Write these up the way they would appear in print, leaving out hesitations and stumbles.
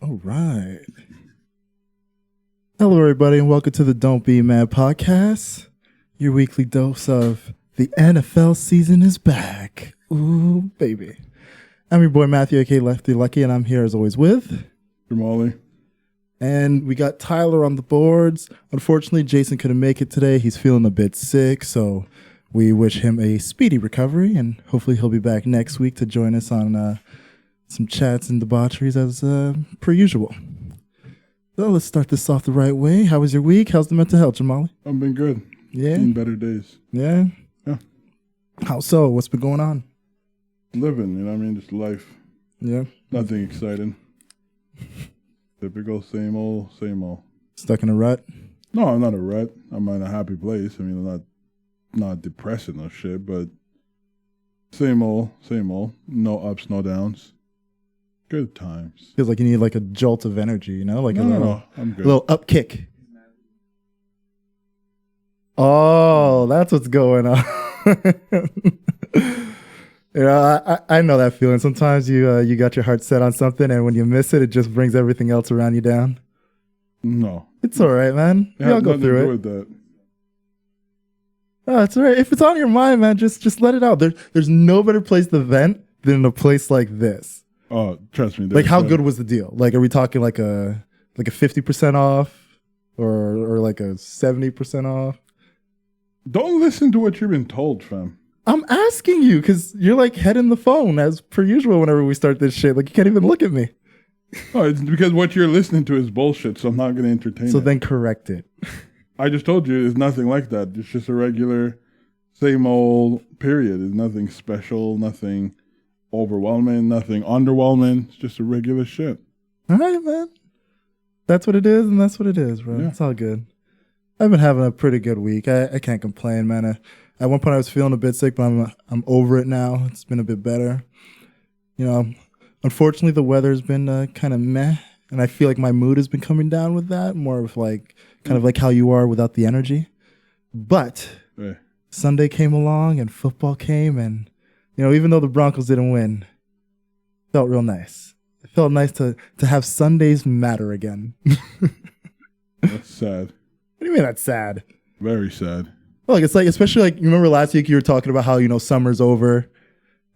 All right. Hello, everybody, and welcome to the Don't Be Mad podcast. Your weekly dose of the NFL season is back. Ooh, baby. I'm your boy, Matthew, aka Lefty Lucky, and I'm here as always with Jamali. And we got Tyler on the boards. Unfortunately, Jason couldn't make it today. He's feeling a bit sick, so we wish him a speedy recovery, and hopefully he'll be back next week to join us on some chats and debaucheries as per usual. So let's start this off the right way. How was your week? How's the mental health, Jamali? I've been good. Yeah? Seen better days. Yeah? Yeah. How so? What's been going on? Living, you know what I mean? Just life. Yeah? Nothing exciting. Typical same old, same old. Stuck in a rut? No, I'm not a rut. I'm in a happy place. I mean, I'm not depressing or shit, but same old, same old. No ups, no downs. Good times. Feels like you need like a jolt of energy, you know? Like No, I'm good. a little up kick. Oh, that's what's going on. I know that feeling. Sometimes you got your heart set on something, and when you miss it, it just brings everything else around you down. No. It's all right, man. It We all has go nothing to through do it. with that. Oh, it's all right. If it's on your mind, man, just let it out. There's no better place to vent than in a place like this. Oh, trust me. Like, how good was the deal? Like, are we talking like a 50% off or like a 70% off? Don't listen to what you've been told, fam. I'm asking you because you're like head in the phone as per usual whenever we start this shit. Like, you can't even look at me. Oh, it's because what you're listening to is bullshit, so I'm not going to entertain it. So then correct it. I just told you it's nothing like that. It's just a regular, same old period. It's nothing special, nothing overwhelming, nothing underwhelming. It's just a regular shit. All right, man. That's what it is, and that's what it is, bro. Yeah. It's all good. I've been having a pretty good week. I can't complain, man. At one point, I was feeling a bit sick, but I'm over it now. It's been a bit better. You know, unfortunately, the weather's been kind of meh, and I feel like my mood has been coming down with that, more of like kind of like how you are without the energy. But Hey. Sunday came along, and football came, and you know, even though the Broncos didn't win, it felt real nice. It felt nice to have Sundays matter again. That's sad. What do you mean that's sad? Very sad. Well, like, it's like, especially like, you remember last week you were talking about how, you know, summer's over.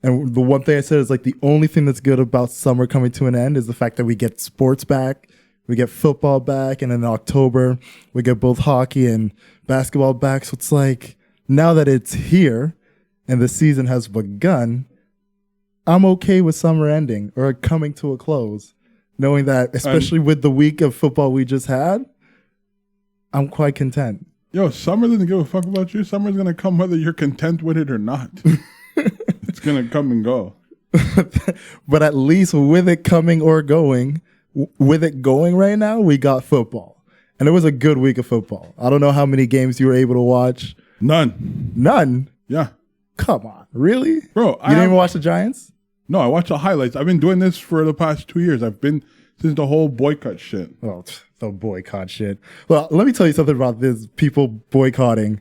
And the one thing I said is like the only thing that's good about summer coming to an end is the fact that we get sports back, we get football back, and in October we get both hockey and basketball back. So it's like, now that it's here and the season has begun, I'm okay with summer ending or coming to a close, knowing that, especially with the week of football we just had, I'm quite content. Yo, summer doesn't give a fuck about you. Summer's going to come whether you're content with it or not. It's going to come and go. But at least with it coming or going, with it going right now, we got football. And it was a good week of football. I don't know how many games you were able to watch. None. None? Yeah. Come on. Really? Bro, You didn't even watch the Giants? No, I watch the highlights. I've been doing this for the past 2 years. I've been since the whole boycott shit. Oh, the boycott shit. Well, let me tell you something about this people boycotting.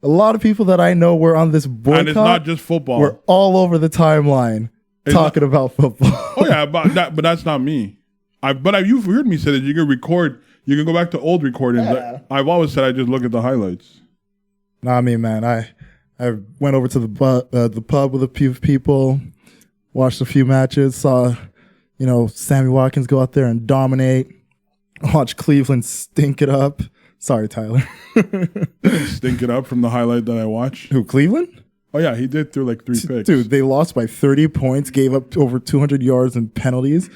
A lot of people that I know were on this boycott. And it's not just football. We're all over the timeline talking about football. Oh yeah, but that's not me. You've heard me say that you can record. You can go back to old recordings. Yeah. I've always said I just look at the highlights. Nah, I mean, man, I went over to the pub with a few people, watched a few matches, saw, Sammy Watkins go out there and dominate, watch Cleveland stink it up. Sorry, Tyler. Stink it up from the highlight that I watched. Who, Cleveland? Oh yeah, he did through like 3 picks. Dude, they lost by 30 points, gave up over 200 yards in penalties.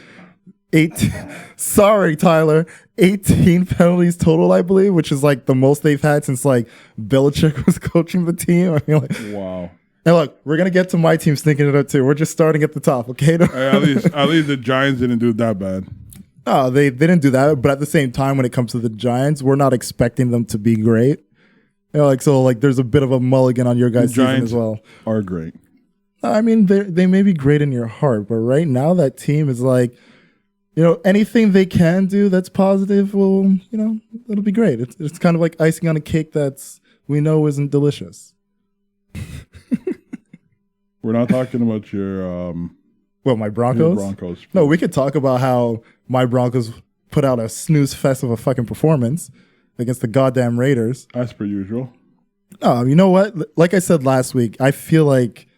Sorry, Tyler. 18 penalties total, I believe, which is like the most they've had since like Belichick was coaching the team. I mean, like, wow. And look, we're gonna get to my team stinking it up too. We're just starting at the top, okay? At least the Giants didn't do that bad. No, they didn't do that. But at the same time, when it comes to the Giants, we're not expecting them to be great. There's a bit of a mulligan on your guys' season as well. Are great. I mean, they may be great in your heart, but right now that team is like, anything they can do that's positive will, it'll be great. It's kind of like icing on a cake we know isn't delicious. We're not talking about your my Broncos? Your Broncos. No, we could talk about how my Broncos put out a snooze fest of a fucking performance against the goddamn Raiders. As per usual. Oh, you know what? Like I said last week, I feel like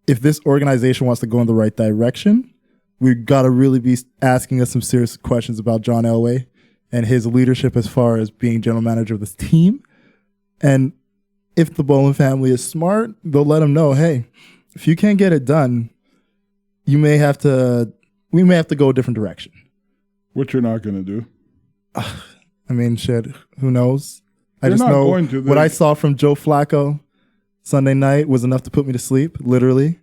if this organization wants to go in the right direction, we've got to really be asking us some serious questions about John Elway and his leadership as far as being general manager of this team. And if the Bolin family is smart, they'll let him know, hey, if you can't get it done, we may have to go a different direction. Which you're not going to do. I mean, shit, who knows? I You're just not know going to. What I saw from Joe Flacco Sunday night was enough to put me to sleep, literally.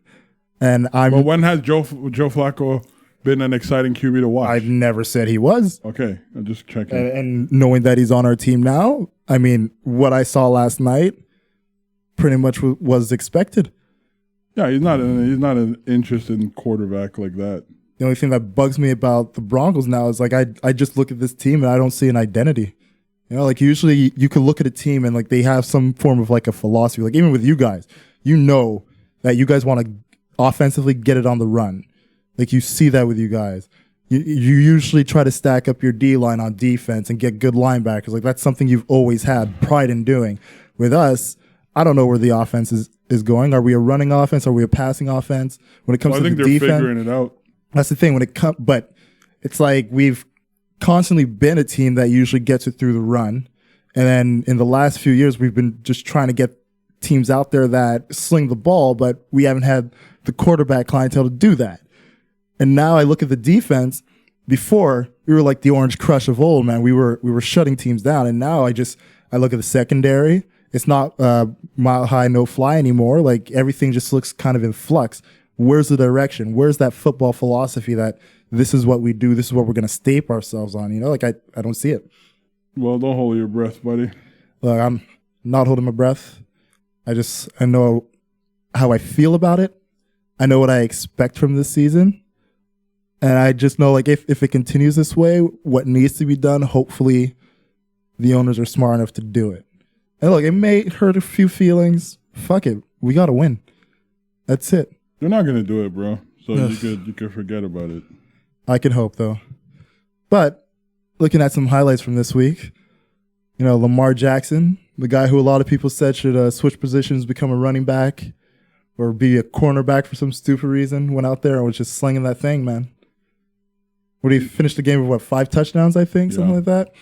And Well, when has Joe Flacco been an exciting QB to watch? I've never said he was. Okay, I'm just checking. And knowing that he's on our team now, I mean, what I saw last night pretty much was expected. Yeah, he's not an interesting quarterback like that. The only thing that bugs me about the Broncos now is like I just look at this team and I don't see an identity. Like usually you can look at a team and like they have some form of like a philosophy. Like even with you guys, that you guys want to offensively get it on the run. Like you see that with you guys. You usually try to stack up your D-line on defense and get good linebackers. Like that's something you've always had pride in doing. With us, I don't know where the offense is going. Are we a running offense? Are we a passing offense? When it comes to the defense, I think they're figuring it out. That's the thing. But it's like we've constantly been a team that usually gets it through the run. And then in the last few years, we've been just trying to get teams out there that sling the ball, but we haven't had the quarterback clientele to do that. And now I look at the defense. Before, we were like the Orange Crush of old, man. We were shutting teams down. And now I look at the secondary. It's not mile high, no fly anymore. Like everything just looks kind of in flux. Where's the direction? Where's that football philosophy that this is what we do, this is what we're going to stape ourselves on? I don't see it. Well, don't hold your breath, buddy. Look, I'm not holding my breath. I know how I feel about it. I know what I expect from this season. And I just know like if it continues this way, what needs to be done, hopefully the owners are smart enough to do it. And look, it may hurt a few feelings. Fuck it. We got to win. That's it. They're not going to do it, bro. So you could forget about it. I can hope, though. But looking at some highlights from this week, Lamar Jackson, the guy who a lot of people said should switch positions, become a running back or be a cornerback for some stupid reason, went out there and was just slinging that thing, man. He finished the game with 5 touchdowns, I think, something like that.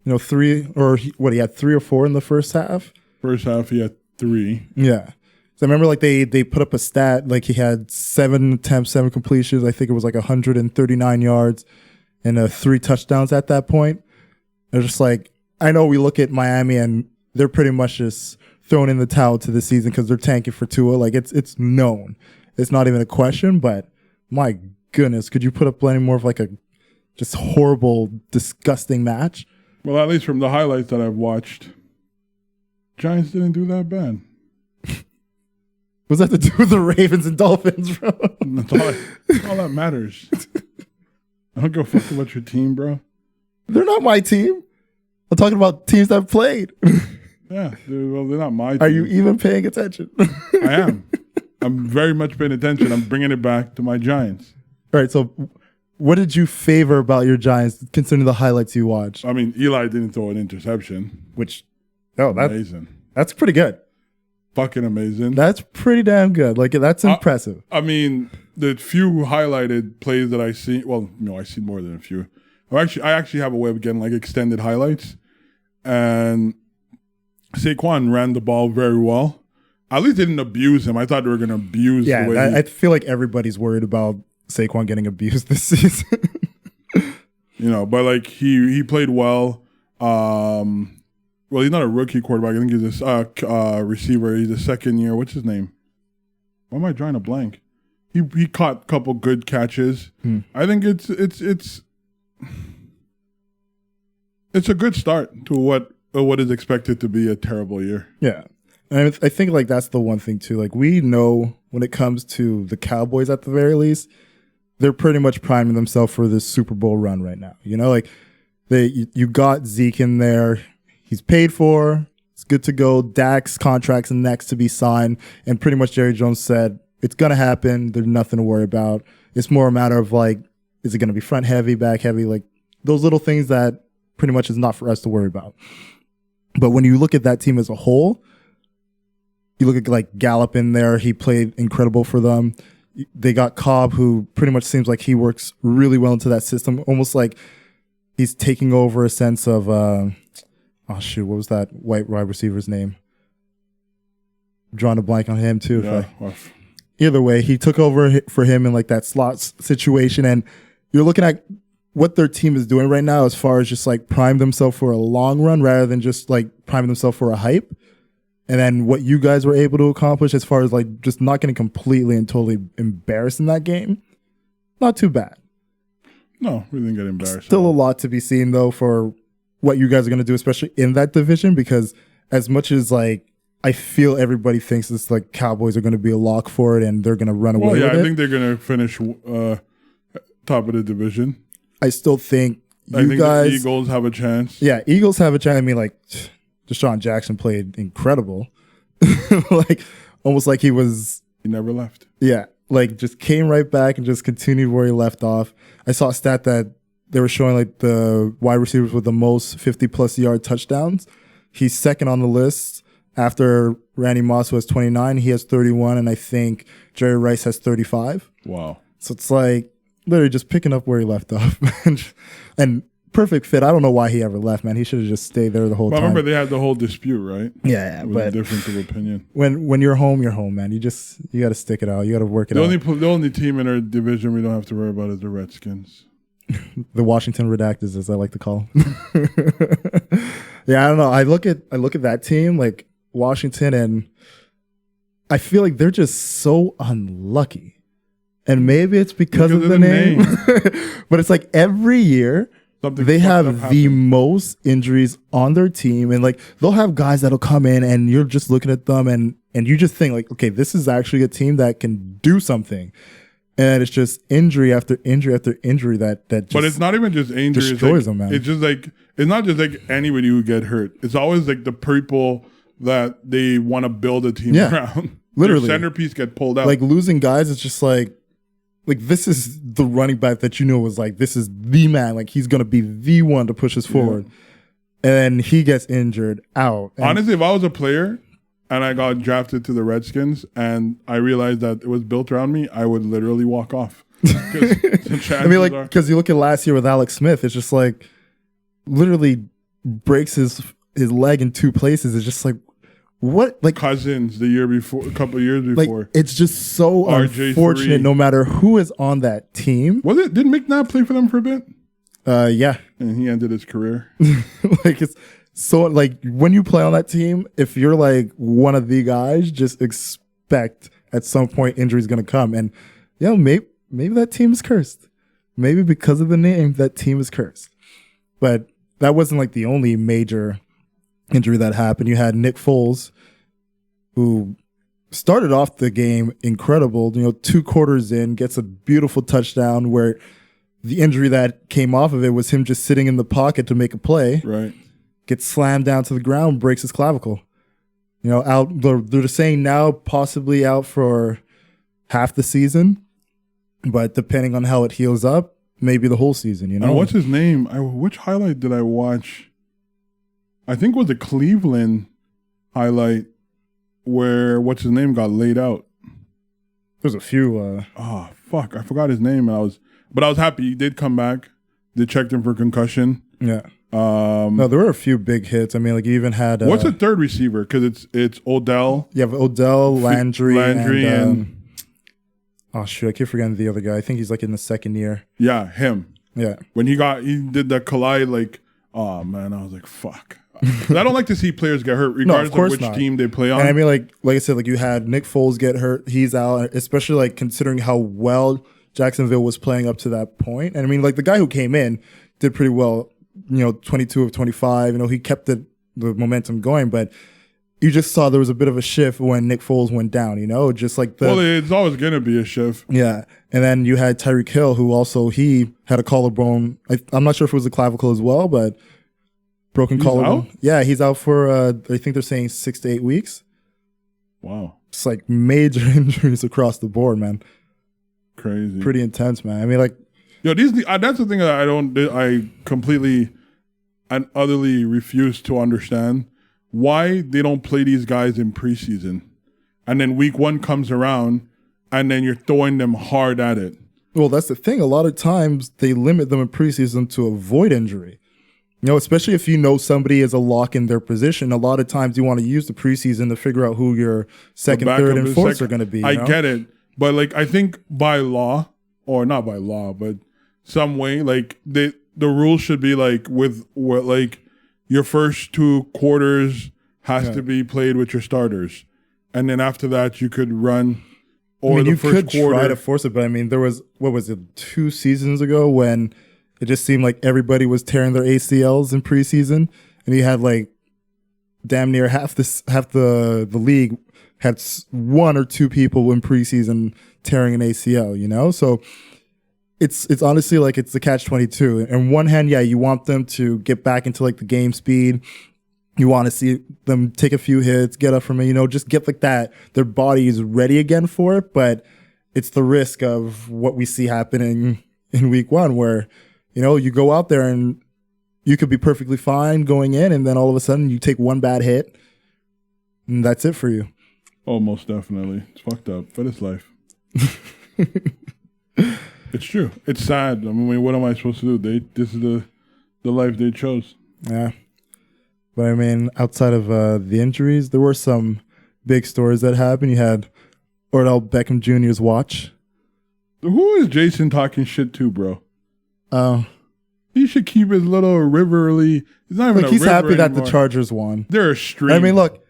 3 or he had 3 or 4 in the first half. First half, he had 3. Yeah. So I remember like they put up a stat, like he had 7 attempts, 7 completions. I think it was like 139 yards and 3 touchdowns at that point. They're just like, I know we look at Miami and they're pretty much just throwing in the towel to the season because they're tanking for Tua. Like it's known. It's not even a question, but my goodness, could you put up plenty more of like a just horrible, disgusting match? Well, at least from the highlights that I've watched, Giants didn't do that bad. What's that to do with the Ravens and Dolphins, bro? That's all that matters. I don't go fuck about your team, bro. They're not my team. I'm talking about teams that played. Yeah, well, they're not my team. Are you even paying attention? I am. I'm very much paying attention. I'm bringing it back to my Giants. All right, so what did you favor about your Giants, considering the highlights you watched? I mean, Eli didn't throw an interception. Amazing. That's pretty good. Fucking amazing. That's pretty damn good. Like, that's impressive. I mean, the few highlighted plays that I see, I see more than a few. I actually have a way of getting like extended highlights. And Saquon ran the ball very well. At least they didn't abuse him. I thought they were going to abuse the way I feel like everybody's worried about Saquon getting abused this season. But like he played well. Well, he's not a rookie quarterback. I think he's a receiver. He's a second year. What's his name? Why am I drawing a blank? He caught a couple good catches. I think it's a good start to what is expected to be a terrible year. Yeah. And I think like that's the one thing too. Like we know when it comes to the Cowboys at the very least, they're pretty much priming themselves for this Super Bowl run right now. Like you got Zeke in there. He's paid for. It's good to go. Dak's contract's next to be signed. And pretty much Jerry Jones said, it's going to happen. There's nothing to worry about. It's more a matter of like, is it going to be front heavy, back heavy? Like those little things that pretty much is not for us to worry about. But when you look at that team as a whole, you look at like Gallup in there. He played incredible for them. They got Cobb, who pretty much seems like he works really well into that system. Almost like he's taking over a sense of, what was that white wide receiver's name? I'm drawing a blank on him too. Yeah, either way, he took over for him in like that slot situation. And you're looking at what their team is doing right now as far as just like prime themselves for a long run rather than just like priming themselves for a hype. And then what you guys were able to accomplish as far as like just not getting completely and totally embarrassed in that game, not too bad. No, we didn't get embarrassed. Still a lot to be seen though for what you guys are going to do, especially in that division, because as much as like I feel everybody thinks it's like Cowboys are going to be a lock for it and they're going to run away with it. I think they're going to finish top of the division. I still think I think the Eagles have a chance. Yeah, Eagles have a chance. I mean, like Deshaun Jackson played incredible. Like almost like he never left. Yeah, like just came right back and just continued where he left off. I saw a stat that they were showing like the wide receivers with the most 50-plus yard touchdowns. He's second on the list after Randy Moss, who has 29. He has 31, and I think Jerry Rice has 35. Wow. So it's like literally just picking up where he left off. And perfect fit. I don't know why he ever left, man. He should have just stayed there the whole time. I remember they had the whole dispute, right? Yeah, with a difference of opinion. When you're home, man. You got to stick it out. You got to work it out. The only team in our division we don't have to worry about is the Redskins. The Washington Redactors, as I like to call them. Yeah, I don't know. I look at that team, like Washington, and I feel like they're just so unlucky. And maybe it's because of the name. But it's like every year they have the most injuries on their team. And like they'll have guys that'll come in and you're just looking at them and you just think like, okay, this is actually a team that can do something. And it's just injury after injury after injury that just but it's not even just injury. Destroys them, man. It's just like it's not just like anybody who get hurt. It's always like the people that they want to build a team around. Literally, their centerpiece get pulled out. Like losing guys, it's just like this is the running back that was like this is the man. Like he's gonna be the one to push us forward, and then he gets injured out. Honestly, if I was a player and I got drafted to the Redskins and I realized that it was built around me, I would literally walk off. I mean, like, because you look at last year with Alex Smith, it's just like literally breaks his leg in two places. It's just like, what? Like Cousins the year before, a couple of years before. Like, it's just so RJ3. Unfortunate no matter who is on that team. Was it? Didn't McNabb play for them for a bit? Yeah. And he ended his career. Like, it's so, like, when you play on that team, if you're like one of the guys, just expect at some point injury is going to come. And, maybe that team is cursed. Maybe because of the name, that team is cursed. But that wasn't like the only major injury that happened. You had Nick Foles, who started off the game incredible. 2 quarters in, gets a beautiful touchdown where the injury that came off of it was him just sitting in the pocket to make a play. Right. Gets slammed down to the ground, breaks his clavicle. Out. They're saying now possibly out for half the season, but depending on how it heals up, maybe the whole season. And what's his name? Which highlight did I watch? I think it was the Cleveland highlight where what's his name got laid out. There's a few. Fuck! I forgot his name, and I was happy he did come back. They checked him for concussion. Yeah. No, there were a few big hits. I mean, like you even had. What's the third receiver? Because it's Odell. You have Odell, Landry, and oh shoot, I keep forgetting the other guy. I think he's like in the second year. Yeah, him. Yeah. When he did that collide, like, oh man, I was like, fuck. I don't like to see players get hurt, regardless of which team they play on. And I mean, like I said, like you had Nick Foles get hurt. He's out, especially like considering how well Jacksonville was playing up to that point. And I mean, like the guy who came in did pretty well. 22 of 25. He kept the momentum going, but you just saw there was a bit of a shift when Nick Foles went down. Just like it's always gonna be a shift. Yeah, and then you had Tyreek Hill, who also he had a collarbone. I'm not sure if it was a clavicle as well, but broken collarbone. Out? Yeah, he's out for I think they're saying 6 to 8 weeks. Wow, it's like major injuries across the board, man. Crazy, pretty intense, man. I mean, like. That's the thing that I completely and utterly refuse to understand why they don't play these guys in preseason, and then week 1 comes around, and then you're throwing them hard at it. Well, that's the thing. A lot of times they limit them in preseason to avoid injury. Especially if somebody is a lock in their position. A lot of times you want to use the preseason to figure out who your second, third, and fourth are going to be. I get it, but like I think by law, or not by law, but some way, like the rules should be like with like your first 2 quarters has to be played with your starters, and then after that you could run. Or you could try to force it, but I mean, there was 2 seasons ago when it just seemed like everybody was tearing their ACLs in preseason, and you had like damn near half the league had 1 or 2 people in preseason tearing an ACL. So. It's honestly like it's the catch-22. On one hand, yeah, you want them to get back into like the game speed. You want to see them take a few hits, get up from it, just get like that. Their body is ready again for it, but it's the risk of what we see happening in week 1 where, you go out there and you could be perfectly fine going in, and then all of a sudden you take 1 bad hit and that's it for you. Oh, most definitely. It's fucked up, but it's life. It's true. It's sad. I mean, what am I supposed to do? This is the life they chose. Yeah. But I mean, outside of the injuries, there were some big stories that happened. You had Odell Beckham Jr.'s watch. Who is Jason talking shit to, bro? Oh. He should keep his little riverly. He's not even he's happy anymore. That the Chargers won. They're a stream. I mean, look,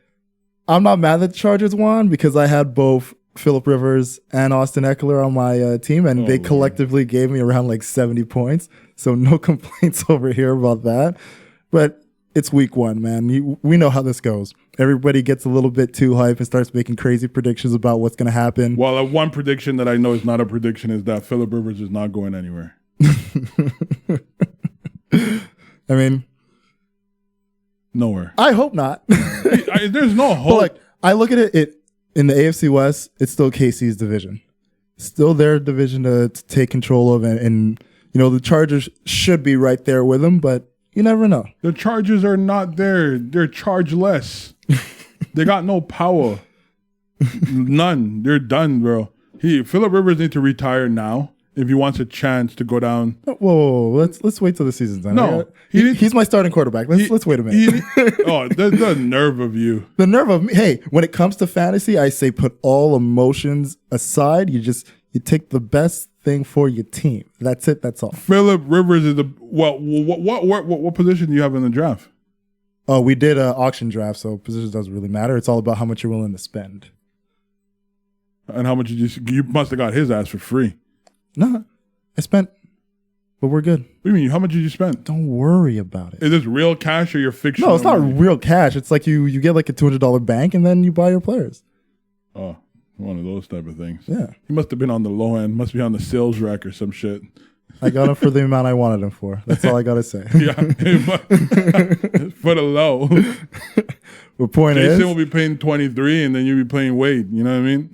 I'm not mad that the Chargers won because I had both Phillip Rivers and Austin Eckler on my team, and they collectively gave me around like 70 points. So no complaints over here about that. But it's week 1, man. We know how this goes. Everybody gets a little bit too hype and starts making crazy predictions about what's going to happen. Well, one prediction that I know is not a prediction is that Phillip Rivers is not going anywhere. I mean, nowhere. I hope not. There's no hope. But like, I look at it in the AFC West, it's still KC's division. Still their division to take control of, and the Chargers should be right there with them, but you never know. The Chargers are not there. They're chargeless. They got no power. None. They're done, bro. Phillip Rivers needs to retire now if he wants a chance to go down. Whoa. Let's wait till the season's done. No. He's my starting quarterback. Let's wait a minute. The nerve of you. The nerve of me. Hey, when it comes to fantasy, I say put all emotions aside. You take the best thing for your team. That's it. That's all. Phillip Rivers is what position do you have in the draft? Oh, we did an auction draft, so positions doesn't really matter. It's all about how much you're willing to spend. And how much did you must have got his ass for free. No, I spent, but we're good. What do you mean? How much did you spend? Don't worry about it. Is this real cash or your fictional? No, it's not money? Real cash. It's like you get like a $200 bank and then you buy your players. Oh, one of those type of things. Yeah. He must have been on the low end. Must be on the sales rack or some shit. I got him for the amount I wanted him for. That's all I got to say. Yeah. For the low. The point Jason is, will be paying 23 and then you'll be playing Wade. You know what I mean?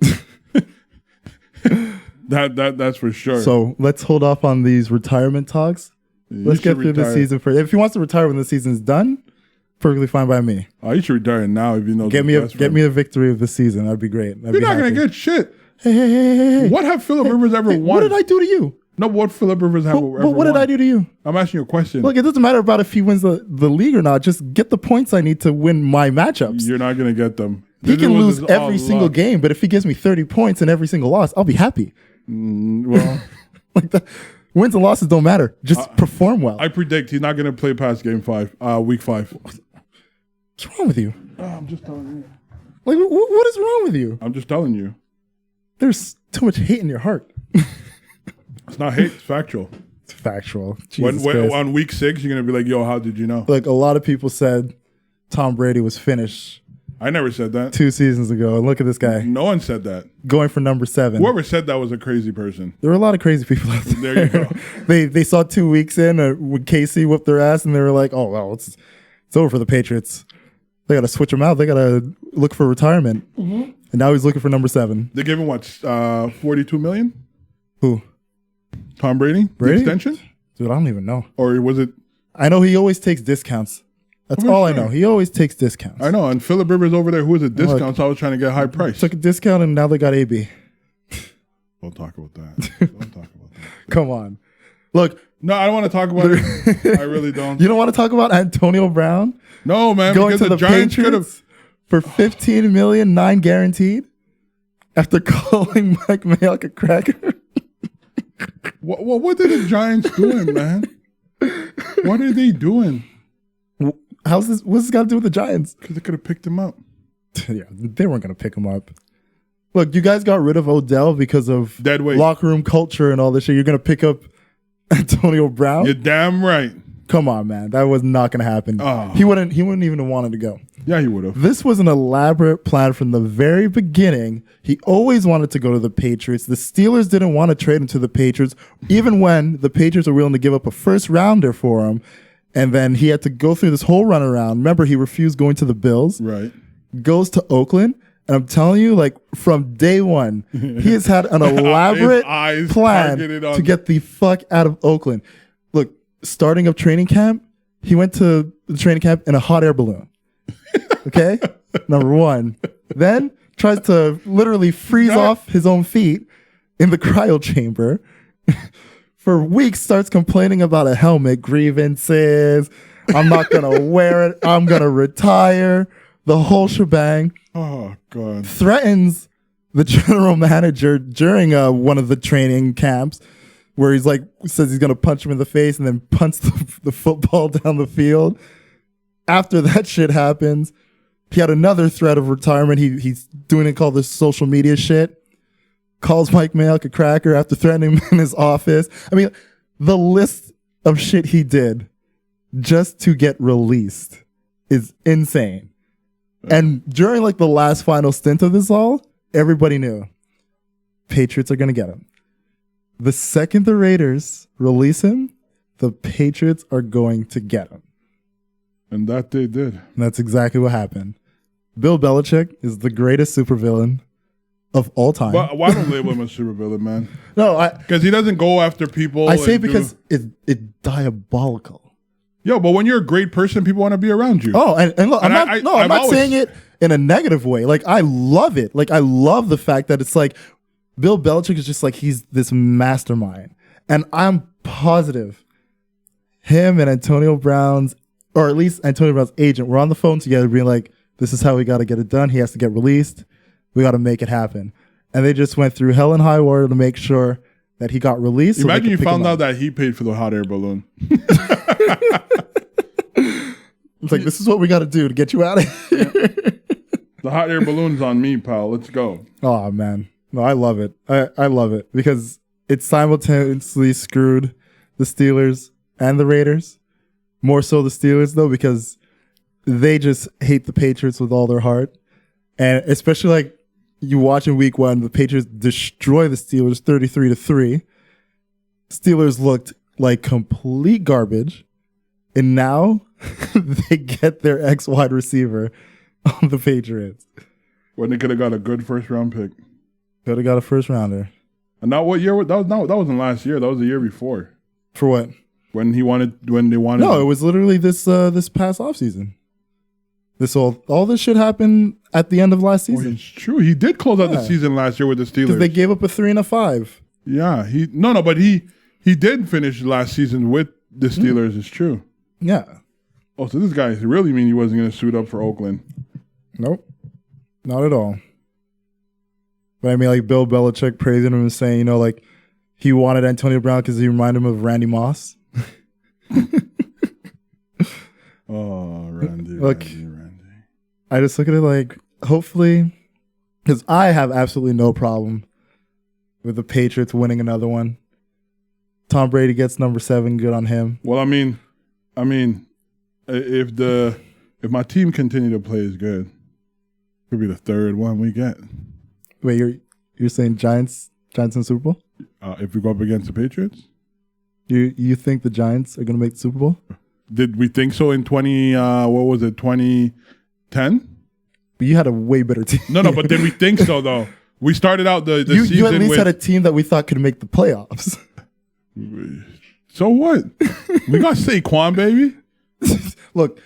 That's for sure. so let's hold off on these retirement talks. Let's get through the season first. If he wants to retire when the season's done, perfectly fine by me. Oh, you should retire now if you know. Get me a victory of the season. That'd be great. You're not gonna get shit. Hey. What have Phillip Rivers ever won? What did I do to you? No, what Phillip Rivers have ever won? What did I do to you? I'm asking you a question. Look, it doesn't matter about if he wins the league or not. Just get the points I need to win my matchups. You're not gonna get them. He can lose every single game, but if he gives me 30 points in every single loss, I'll be happy. Well, Like that. Wins and losses don't matter. Just perform well. I predict he's not going to play past week 5. What's wrong with you? Oh, I'm just telling you. Like, what is wrong with you? I'm just telling you. There's too much hate in your heart. It's not hate. It's factual. It's factual. When on week 6, you're going to be like, yo, how did you know? Like, a lot of people said Tom Brady was finished I never said that. 2 seasons ago. And look at this guy. No one said that. Going for number 7. Whoever said that was a crazy person. There were a lot of crazy people out there. There you go. They saw 2 weeks in when Casey whooped their ass, and they were like, "Oh well, it's over for the Patriots. They got to switch him out. They got to look for retirement." Mm-hmm. And now he's looking for number 7. They gave him what? 42 million? Who? Tom Brady? The extension? Dude, I don't even know. Or was it? I know he always takes discounts. That's all I know. He always takes discounts. I know. And Phillip Rivers over there, who was a discount, so I was trying to get a high price. Took a discount, and now they got AB. Don't talk about that. Don't talk about that. Come on. Look. No, I don't want to talk about it. I really don't. You don't want to talk about Antonio Brown? No, man. Going because to the Giants Patriots for $15 million, 9 guaranteed, after calling Mike Mayock a cracker. What are the Giants doing, man? What are they doing? What's this got to do with the Giants? Because they could have picked him up. Yeah, they weren't going to pick him up. Look, you guys got rid of Odell because of Dead weight. Locker room culture and all this shit. You're going to pick up Antonio Brown? You're damn right. Come on, man. That was not going to happen. Oh. He wouldn't even have wanted to go. Yeah, he would have. This was an elaborate plan from the very beginning. He always wanted to go to the Patriots. The Steelers didn't want to trade him to the Patriots, even when the Patriots were willing to give up a first rounder for him. And then he had to go through this whole runaround. Remember, he refused going to the Bills. Right. Goes to Oakland. And I'm telling you, like, from day one, he has had an elaborate plan to get the fuck out of Oakland. Look, starting up training camp, he went to the training camp in a hot air balloon. Okay? Number 1. Then tries to literally freeze off his own feet in the cryo chamber. For weeks, starts complaining about a helmet, grievances. I'm not going to wear it. I'm going to retire. The whole shebang. Oh, God. Threatens the general manager during one of the training camps where he's like, says he's going to punch him in the face and then punts the football down the field. After that shit happens, he had another threat of retirement. He's doing it called this social media shit. Calls Mike Mayock a cracker after threatening him in his office. I mean, the list of shit he did just to get released is insane. And during like the last final stint of this all, everybody knew Patriots are going to get him. The second the Raiders release him, the Patriots are going to get him. And that they did. And that's exactly what happened. Bill Belichick is the greatest supervillain of all time. But why don't label him a supervillain, man? No, because he doesn't go after people. I say because it's diabolical. Yo, but when you're a great person, people want to be around you. Oh, and look, I'm not saying it in a negative way. Like, I love it. Like, I love the fact that it's like Bill Belichick is just like, he's this mastermind. And I'm positive him and Antonio Brown's, or at least Antonio Brown's agent, were on the phone together being like, this is how we got to get it done. He has to get released. We got to make it happen. And they just went through hell and high water to make sure that he got released. Imagine you found out that he paid for the hot air balloon. It's like, this is what we got to do to get you out of here. The hot air balloon's on me, pal. Let's go. Oh, man. No, I love it. I love it because it simultaneously screwed the Steelers and the Raiders. More so the Steelers, though, because they just hate the Patriots with all their heart. And especially, like, you watch in week 1, the Patriots destroy the Steelers 33-3. Steelers looked like complete garbage. And now they get their ex-wide receiver on the Patriots. When they could have got a good first-round pick. Could have got a first-rounder. And now what year? That wasn't last year. That was the year before. For what? When they wanted. No, it was literally this past offseason. All this shit happened at the end of last season. It's true. He did close out the season last year with the Steelers. Because they gave up a 3 and a 5. Yeah, but he did finish last season with the Steelers. It's true. Yeah. Oh, so this guy really mean he wasn't going to suit up for Oakland? Nope, not at all. But I mean, like Bill Belichick praising him and saying, like he wanted Antonio Brown because he reminded him of Randy Moss. Oh, Randy. Look, Randy. I just look at it like, hopefully, because I have absolutely no problem with the Patriots winning another one. Tom Brady gets number 7. Good on him. Well, I mean, if my team continue to play as good, it could be the 3rd one we get. Wait, you're saying Giants in the Super Bowl? If we go up against the Patriots, you think the Giants are going to make the Super Bowl? Did we think so in 2010? But you had a way better team. No, but did we think so though? We started out the season. You at least had a team that we thought could make the playoffs. So what? We got Saquon, baby. Look,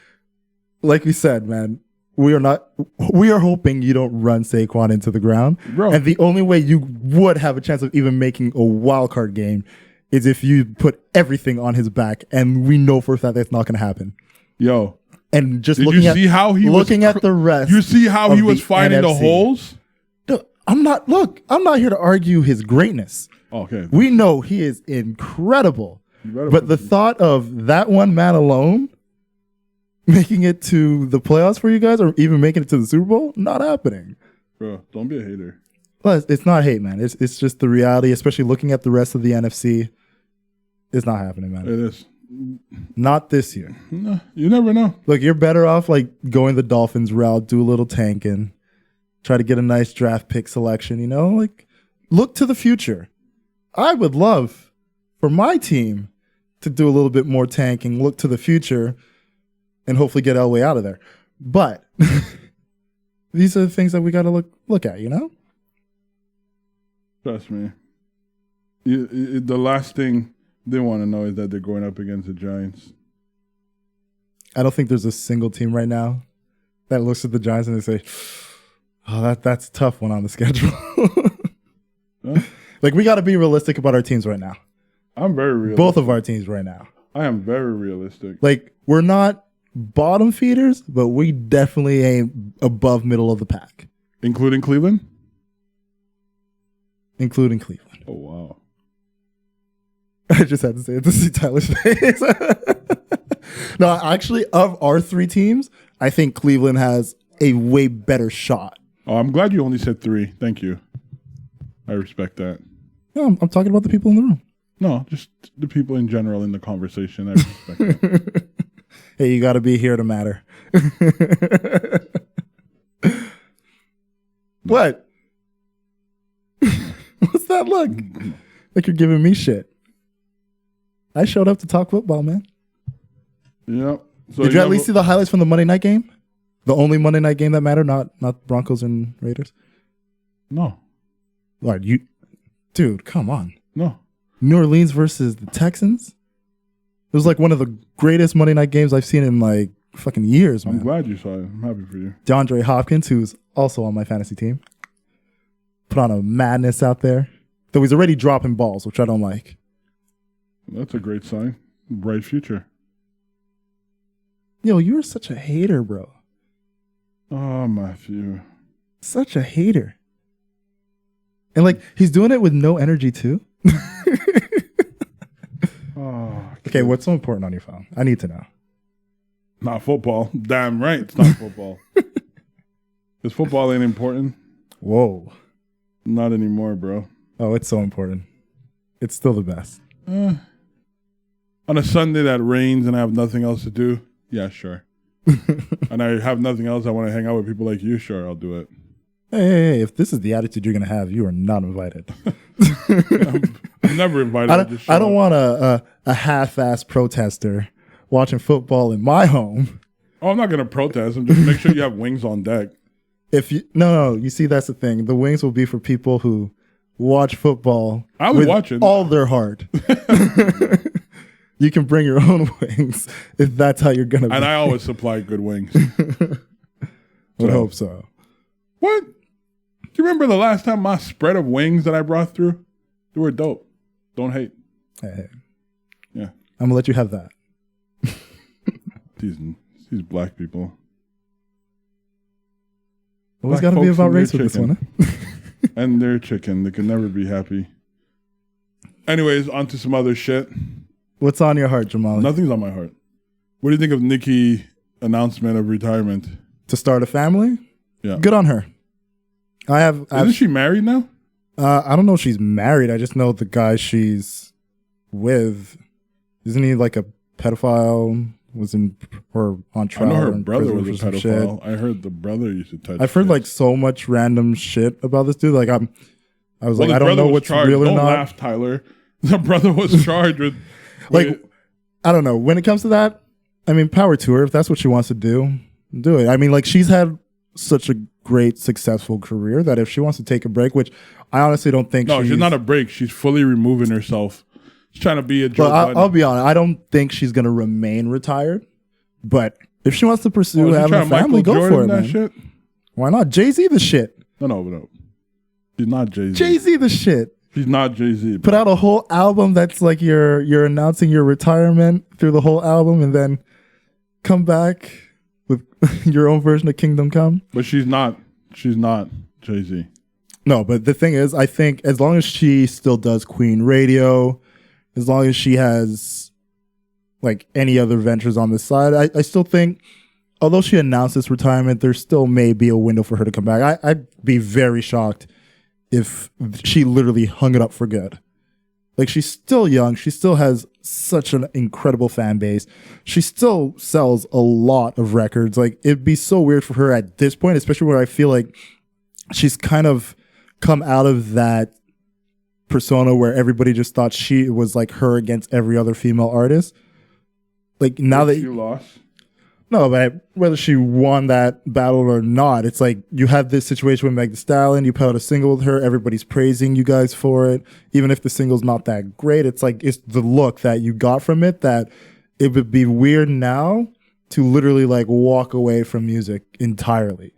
like we said, man, we are hoping you don't run Saquon into the ground. Bro. And the only way you would have a chance of even making a wild card game is if you put everything on his back. And we know for a fact that's not going to happen. Yo. And just at the rest. You see how he was finding the holes? No, I'm not here to argue his greatness. Okay. We know he is incredible. But the thought of that one man alone making it to the playoffs for you guys or even making it to the Super Bowl, not happening. Bro, don't be a hater. Well, it's not hate, man. It's just the reality, especially looking at the rest of the NFC. It's not happening, man. It is. Not this year. No, you never know. Look, you're better off like going the Dolphins route, do a little tanking, try to get a nice draft pick selection, like look to the future. I would love for my team to do a little bit more tanking, look to the future, and hopefully get Elway out of there. But these are the things that we got to look at, Trust me. The last thing they want to know is that they're going up against the Giants. I don't think there's a single team right now that looks at the Giants and they say, "Oh, that's a tough one on the schedule." Huh? Like we got to be realistic about our teams right now. I'm very realistic. Both of our teams right now. I am very realistic. Like we're not bottom feeders, but we definitely ain't above middle of the pack. Including Cleveland? Including Cleveland. Oh, wow. I just had to say it to see Tyler's face. No, actually, of our 3 teams, I think Cleveland has a way better shot. Oh, I'm glad you only said 3. Thank you. I respect that. No, I'm talking about the people in the room. No, just the people in general in the conversation. I respect that. Hey, you got to be here to matter. What? What's that look? Like you're giving me shit. I showed up to talk football, man. Yep. So Did you at least see the highlights from the Monday night game? The only Monday night game that mattered, not Broncos and Raiders? No. Lord, dude, come on. No. New Orleans versus the Texans? It was like one of the greatest Monday night games I've seen in like fucking years, man. I'm glad you saw it. I'm happy for you. DeAndre Hopkins, who's also on my fantasy team, put on a madness out there. Though he's already dropping balls, which I don't like. That's a great sign. Bright future. Yo, you're such a hater, bro. Oh, Matthew. Such a hater. And like, he's doing it with no energy too. Oh, okay, what's so important on your phone? I need to know. Not football. Damn right, it's not football. Because football ain't important. Whoa. Not anymore, bro. Oh, it's so important. It's still the best. On a Sunday that rains and I have nothing else to do, yeah, sure. And I have nothing else. I want to hang out with people like you, sure, I'll do it. Hey, if this is the attitude you're gonna have, you are not invited. I'm never invited. I don't want a half-ass protester watching football in my home. Oh, I'm not gonna protest. I'm just make sure you have wings on deck. If you no, you see that's the thing. The wings will be for people who watch football. I would watch it all their heart. You can bring your own wings if that's how you're gonna. And I always supply good wings. Would hope so. What? Do you remember the last time my spread of wings that I brought through? They were dope. Don't hate. Hey. Yeah. I'm gonna let you have that. These black people. Always got to be about race with this one. Huh? And their chicken. They can never be happy. Anyways, on to some other shit. What's on your heart, Jamal? Nothing's on my heart. What do you think of Nicki announcement of retirement? To start a family? Yeah. Good on her. Isn't she married now? I don't know if she's married. I just know the guy she's with. Isn't he like a pedophile? Was in or on trial? I know her brother was a pedophile. Shit. I heard the brother used to touch. I've heard like so much random shit about this dude. Like I was like, I don't know what's charged. real or don't not. Laugh, Tyler. The brother was charged with like I don't know. When it comes to that, I mean, power to her. If that's what she wants to do it. I mean, like she's had such a great, successful career that if she wants to take a break, which I honestly don't think. No, she's not a break. She's fully removing herself. She's trying to be a Joe Biden. I'll be honest. I don't think she's going to remain retired. But if she wants to pursue having a family, go for it, man. Shit? Why not? Jay-Z the shit. No. She's not Jay-Z. Jay-Z the shit. She's not Jay-Z. Put out a whole album that's like you're announcing your retirement through the whole album and then come back with your own version of Kingdom Come. But she's not Jay-Z. No, but the thing is, I think as long as she still does Queen Radio, as long as she has like any other ventures on the side, I still think, although she announced this retirement, there still may be a window for her to come back. I'd be very shocked if she literally hung it up for good. Like, she's still young. She still has such an incredible fan base. She still sells a lot of records. Like, it'd be so weird for her at this point, especially where I feel like she's kind of come out of that persona where everybody just thought she was like her against every other female artist. Like, now that you lost. No, but whether she won that battle or not, it's like you have this situation with Meg Thee Stallion. You put out a single with her. Everybody's praising you guys for it. Even if the single's not that great, it's like it's the look that you got from it that it would be weird now to literally like walk away from music entirely.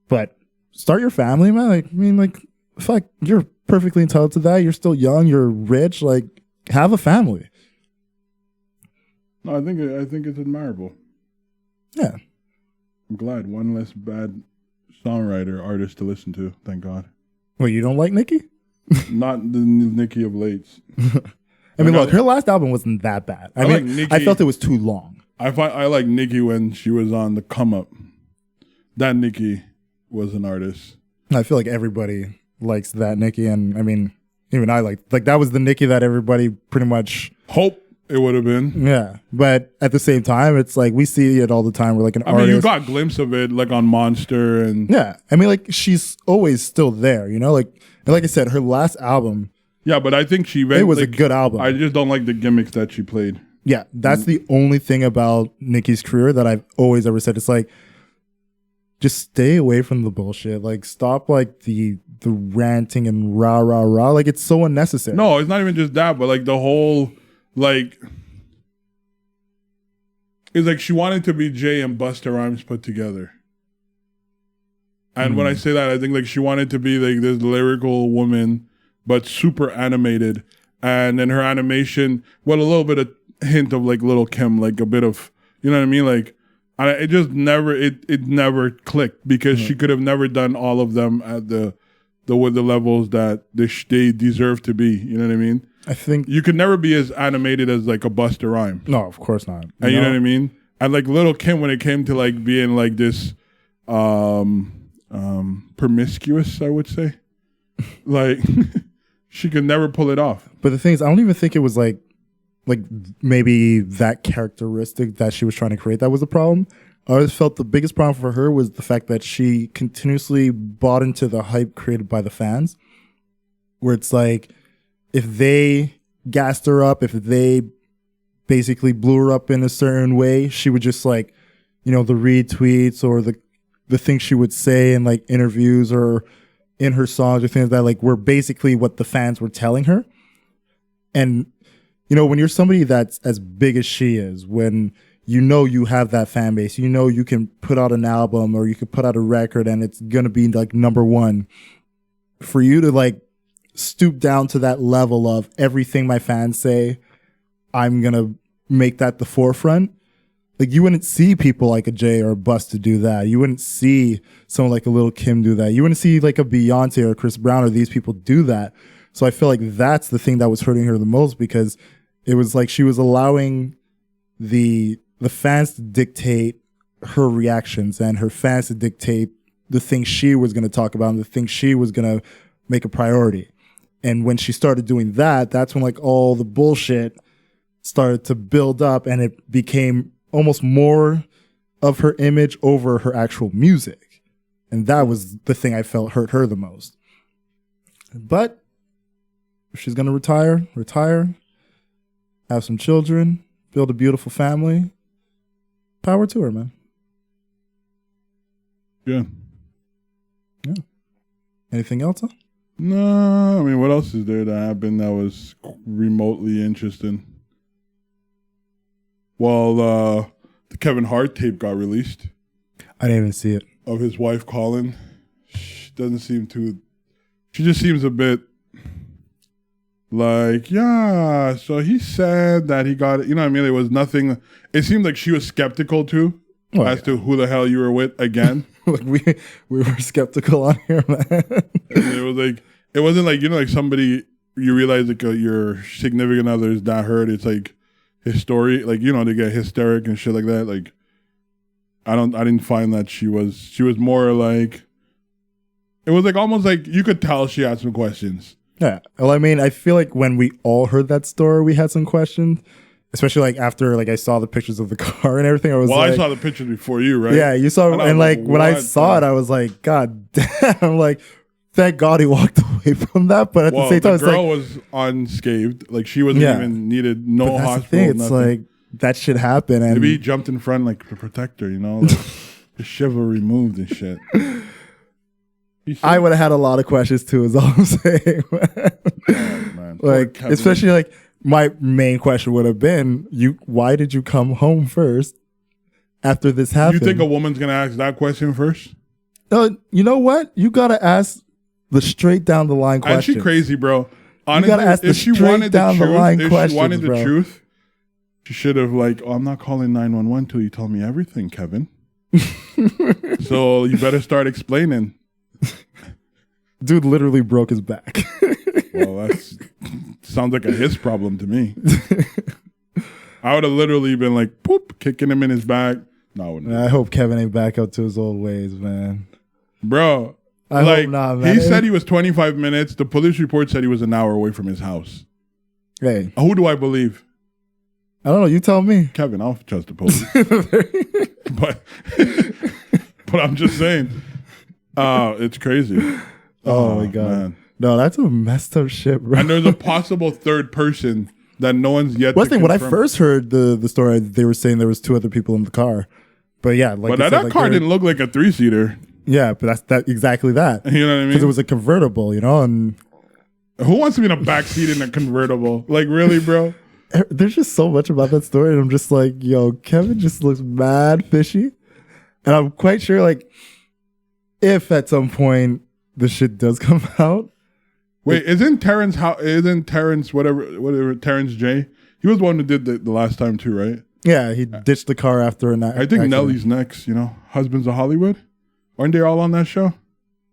But start your family, man. Like, I mean, like, fuck, you're perfectly entitled to that. You're still young. You're rich. Like, have a family. No, I think it's admirable. Yeah. I'm glad. One less bad songwriter, artist to listen to. Thank God. Well, you don't like Nicki? Not the Nicki of late. I mean, look, her last album wasn't that bad. I mean, like Nicki, I felt it was too long. I like Nicki when she was on the come up. That Nicki was an artist. I feel like everybody likes that Nicki, and I mean, even I like that was the Nicki that everybody pretty much hope it would have been. Yeah, but at the same time, it's like we see it all the time. We're like an artist. I mean, you got a glimpse of it like on Monster and yeah. I mean, like she's always still there, you know. Like I said, her last album. Yeah, but I think it was a good album. I just don't like the gimmicks that she played. Yeah, that's the only thing about Nicki's career that I've always ever said. It's like, just stay away from the bullshit. Like, stop like the ranting and rah rah rah. Like, it's so unnecessary. No, it's not even just that, but like the whole like, it's like she wanted to be Jay and Busta Rhymes put together. And when I say that, I think like she wanted to be like this lyrical woman, but super animated. And then her animation, well, a little bit of hint of like Little Kim, like a bit of, you know what I mean? Like, it just never, it never clicked because she could have never done all of them at the levels that they deserve to be. You know what I mean? I think you could never be as animated as like a Busta Rhymes. No, of course not. And you know what I mean? And like Little Kim, when it came to like being like this promiscuous, I would say, like she could never pull it off. But the thing is, I don't even think it was like maybe that characteristic that she was trying to create that was the problem. I always felt the biggest problem for her was the fact that she continuously bought into the hype created by the fans, where it's like, if they gassed her up, if they basically blew her up in a certain way, she would just like, the retweets or the things she would say in like interviews or in her songs or things that like were basically what the fans were telling her. And, when you're somebody that's as big as she is, when you have that fan base, you can put out an album or you can put out a record and it's going to be like number one, for you to like stoop down to that level of everything my fans say, I'm going to make that the forefront. Like, you wouldn't see people like a Jay or a Busta do that. You wouldn't see someone like a Lil Kim do that. You wouldn't see like a Beyonce or Chris Brown or these people do that. So I feel like that's the thing that was hurting her the most, because it was like she was allowing the fans to dictate her reactions and her fans to dictate the things she was going to talk about and the things she was going to make a priority. And when she started doing that, that's when like all the bullshit started to build up and it became almost more of her image over her actual music. And that was the thing I felt hurt her the most. But if she's going to retire, have some children, build a beautiful family, power to her, man. Yeah. Anything else? Huh? No, I mean, what else is there that happened that was remotely interesting? Well, the Kevin Hart tape got released. I didn't even see it. Of his wife calling. She just seems a bit like, yeah, so he said that he got it. You know what I mean? It was nothing. It seemed like she was skeptical too, to who the hell you were with again. Like we were skeptical on here, man. It was like, it wasn't like, like somebody, you realize like your significant other is not hurt. It's like his story, like, they get hysteric and shit like that. Like, I didn't find that she was more like, it was like almost like you could tell she had some questions. Yeah. Well, I mean, I feel like when we all heard that story, we had some questions, especially like after like I saw the pictures of the car and everything. I saw the pictures before you, right? Yeah, you saw, and like when I saw it, I was like, God damn! I'm like, thank God he walked away from that. But at the same time, the girl was unscathed. Like she wasn't even needed no hospital. It's nothing. Like that shit happened, and maybe he jumped in front like to protect her. Like, the chivalry moved and shit. I would have had a lot of questions too, is all I'm saying. Man. Like, especially like my main question would have been, why did you come home first after this happened? You think a woman's gonna ask that question first? You know what? You gotta ask the straight down the line questions. And she crazy, bro. Honestly, you gotta ask the straight down the line questions, if she wanted bro. The truth, she should have like, I'm not calling 911 till you tell me everything, Kevin. So you better start explaining. Dude literally broke his back. Well, that sounds like a his problem to me. I would have literally been like, poop, kicking him in his back. No, I hope Kevin ain't back up to his old ways, man. Bro, I hope not, man. He said he was 25 minutes. The police report said he was an hour away from his house. Hey. Who do I believe? I don't know. You tell me. Kevin, I don't trust the police. but I'm just saying, it's crazy. Oh my God. Man. No, that's a messed up shit, bro. And there's a possible third person that no one's yet to confirm. When I first heard the story, they were saying there was 2 other people in the car. But yeah, like that car didn't look like a 3-seater. Yeah, but that's exactly that. You know what I mean? Because it was a convertible, and who wants to be in a backseat in a convertible? Like, really, bro? There's just so much about that story, and I'm just like, yo, Kevin just looks mad fishy. And I'm quite sure, like, if at some point the shit does come out. Wait, isn't Terrence whatever Terrence J? He was the one who did the last time too, right? Yeah, he ditched the car after a night. I think accident. Nelly's next, Husbands of Hollywood. Aren't they all on that show?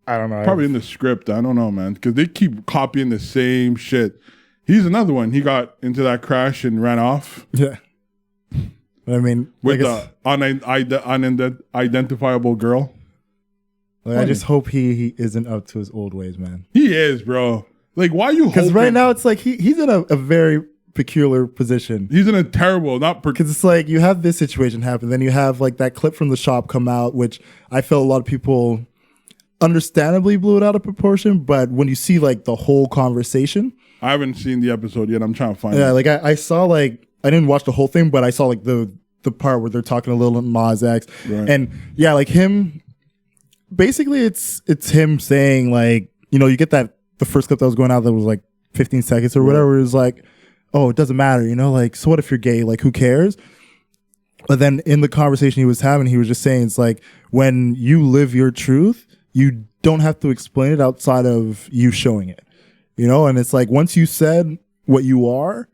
I don't know. Probably in the script. I don't know, man. Because they keep copying the same shit. He's another one. He got into that crash and ran off. Yeah. I mean, with the unidentifiable girl. Like, I just hope he isn't up to his old ways, man. He is, bro. Like, why you hoping? Because right now it's like he's in a very peculiar position. He's in a terrible, because it's like you have this situation happen, then you have like that clip from the shop come out, which I feel a lot of people understandably blew it out of proportion. But when you see like the whole conversation, I haven't seen the episode yet. I'm trying to find it. Yeah, like I saw like I didn't watch the whole thing, but I saw like the part where they're talking a little Nas X, Right. and yeah, like him. Basically, it's him saying like, you know, you get that the first clip that was going out that was like 15 seconds or whatever. It was like, oh, it doesn't matter, you know, like, so what if you're gay? Like, who cares? But then in the conversation he was having, he was just saying, it's like, when you live your truth, you don't have to explain it outside of you showing it, you know? And it's like, once you said what you are,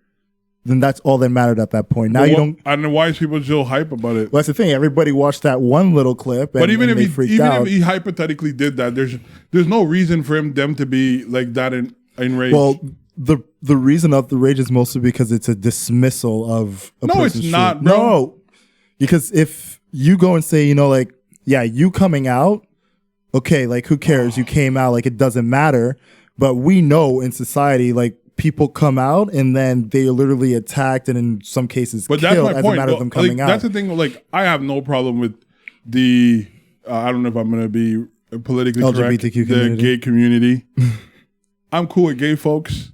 then that's all that mattered at that point. Now you don't. I don't know why people still hype about it. Well, that's the thing. Everybody watched that one little clip, But even if if he hypothetically did that, there's no reason for them to be like that enraged. Well, the reason of the rage is mostly because it's a dismissal of a No, it's person's not, truth. bro. No, because if you go and say, you know, like, yeah, you coming out, okay, like who cares? You came out, like it doesn't matter. But we know in society, like, people come out and then they are literally attacked and in some cases killed that's my as point. a matter of them coming out. That's the thing. Like, I have no problem with the I don't know if I'm going to be politically correct. LGBTQ The gay community. I'm cool with gay folks.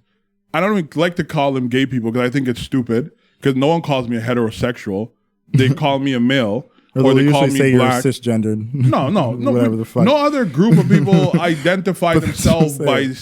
I don't even like to call them gay people because I think it's stupid. Because no one calls me a heterosexual. They call me a male. or they call me say black. you're cisgendered. No, whatever the fuck. No other group of people identify themselves by.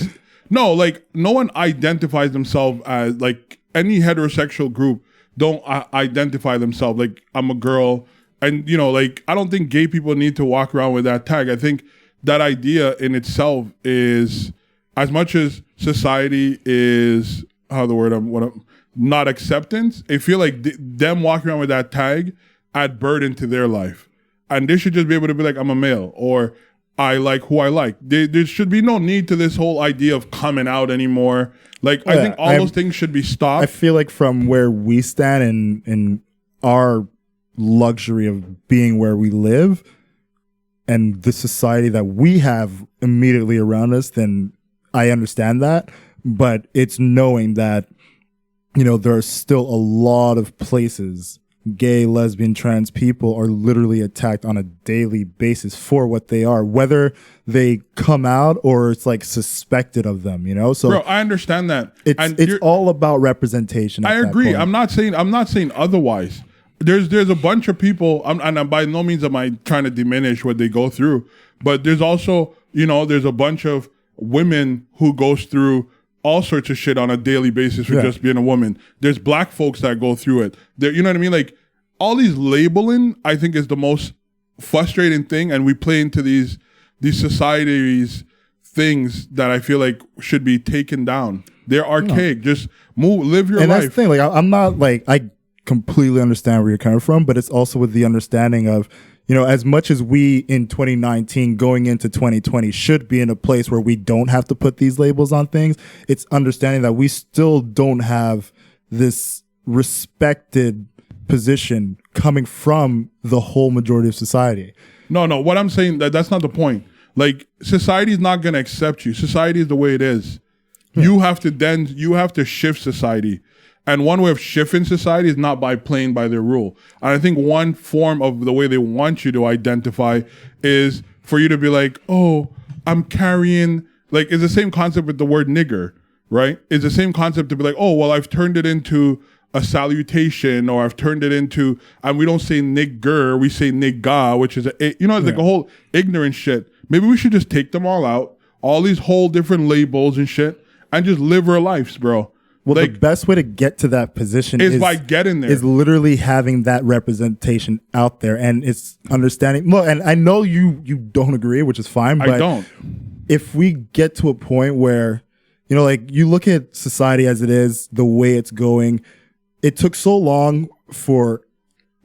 No, like no one identifies themselves as like any heterosexual group don't identify themselves like I'm a girl, and you know, like I don't think gay people need to walk around with that tag. I think that idea in itself is, as much as society is not acceptance. I feel like them walking around with that tag add burden to their life, and they should just be able to be like, I'm a male, or I like who I like. There should be no need to this whole idea of coming out anymore. Like, I think all those things should be stopped. I feel like from where we stand in our luxury of being where we live and the society that we have immediately around us, then I understand that. But it's knowing that, you know, there are still a lot of places gay, lesbian, trans people are literally attacked on a daily basis for what they are, whether they come out or it's like suspected of them, you know? So bro, I understand that. It's all about representation. I agree. I'm not saying otherwise. There's a bunch of people, and by no means am I trying to diminish what they go through, but there's also, you know, there's a bunch of women who goes through all sorts of shit on a daily basis for just being a woman. There's black folks that go through it. You know what I mean? Like, all these labeling, I think, is the most frustrating thing, and we play into these societies things that I feel like should be taken down. They're archaic. Just live your life. And that's the thing. Like, I'm not like, I completely understand where you're coming from, but it's also with the understanding of, you know, as much as we in 2019 going into 2020 should be in a place where we don't have to put these labels on things, it's understanding that we still don't have this respected position coming from the whole majority of society. No, what I'm saying, that's not the point. Like, society is not going to accept you. Society is the way it is. You have to shift society. And one way of shifting society is not by playing by their rule. And I think one form of the way they want you to identify is for you to be like, oh, I'm carrying, like, it's the same concept with the word nigger, right? It's the same concept to be like, oh, well, I've turned it into a salutation, or I've turned it into, and we don't say nigger, we say nigga, which is like a whole ignorant shit. Maybe we should just take them all out, all these whole different labels and shit, and just live our lives, bro. Well, like, the best way to get to that position is by getting there. Is literally having that representation out there, and it's understanding. Well, and I know you don't agree, which is fine. But I don't. If we get to a point where, you know, like you look at society as it is, the way it's going, it took so long for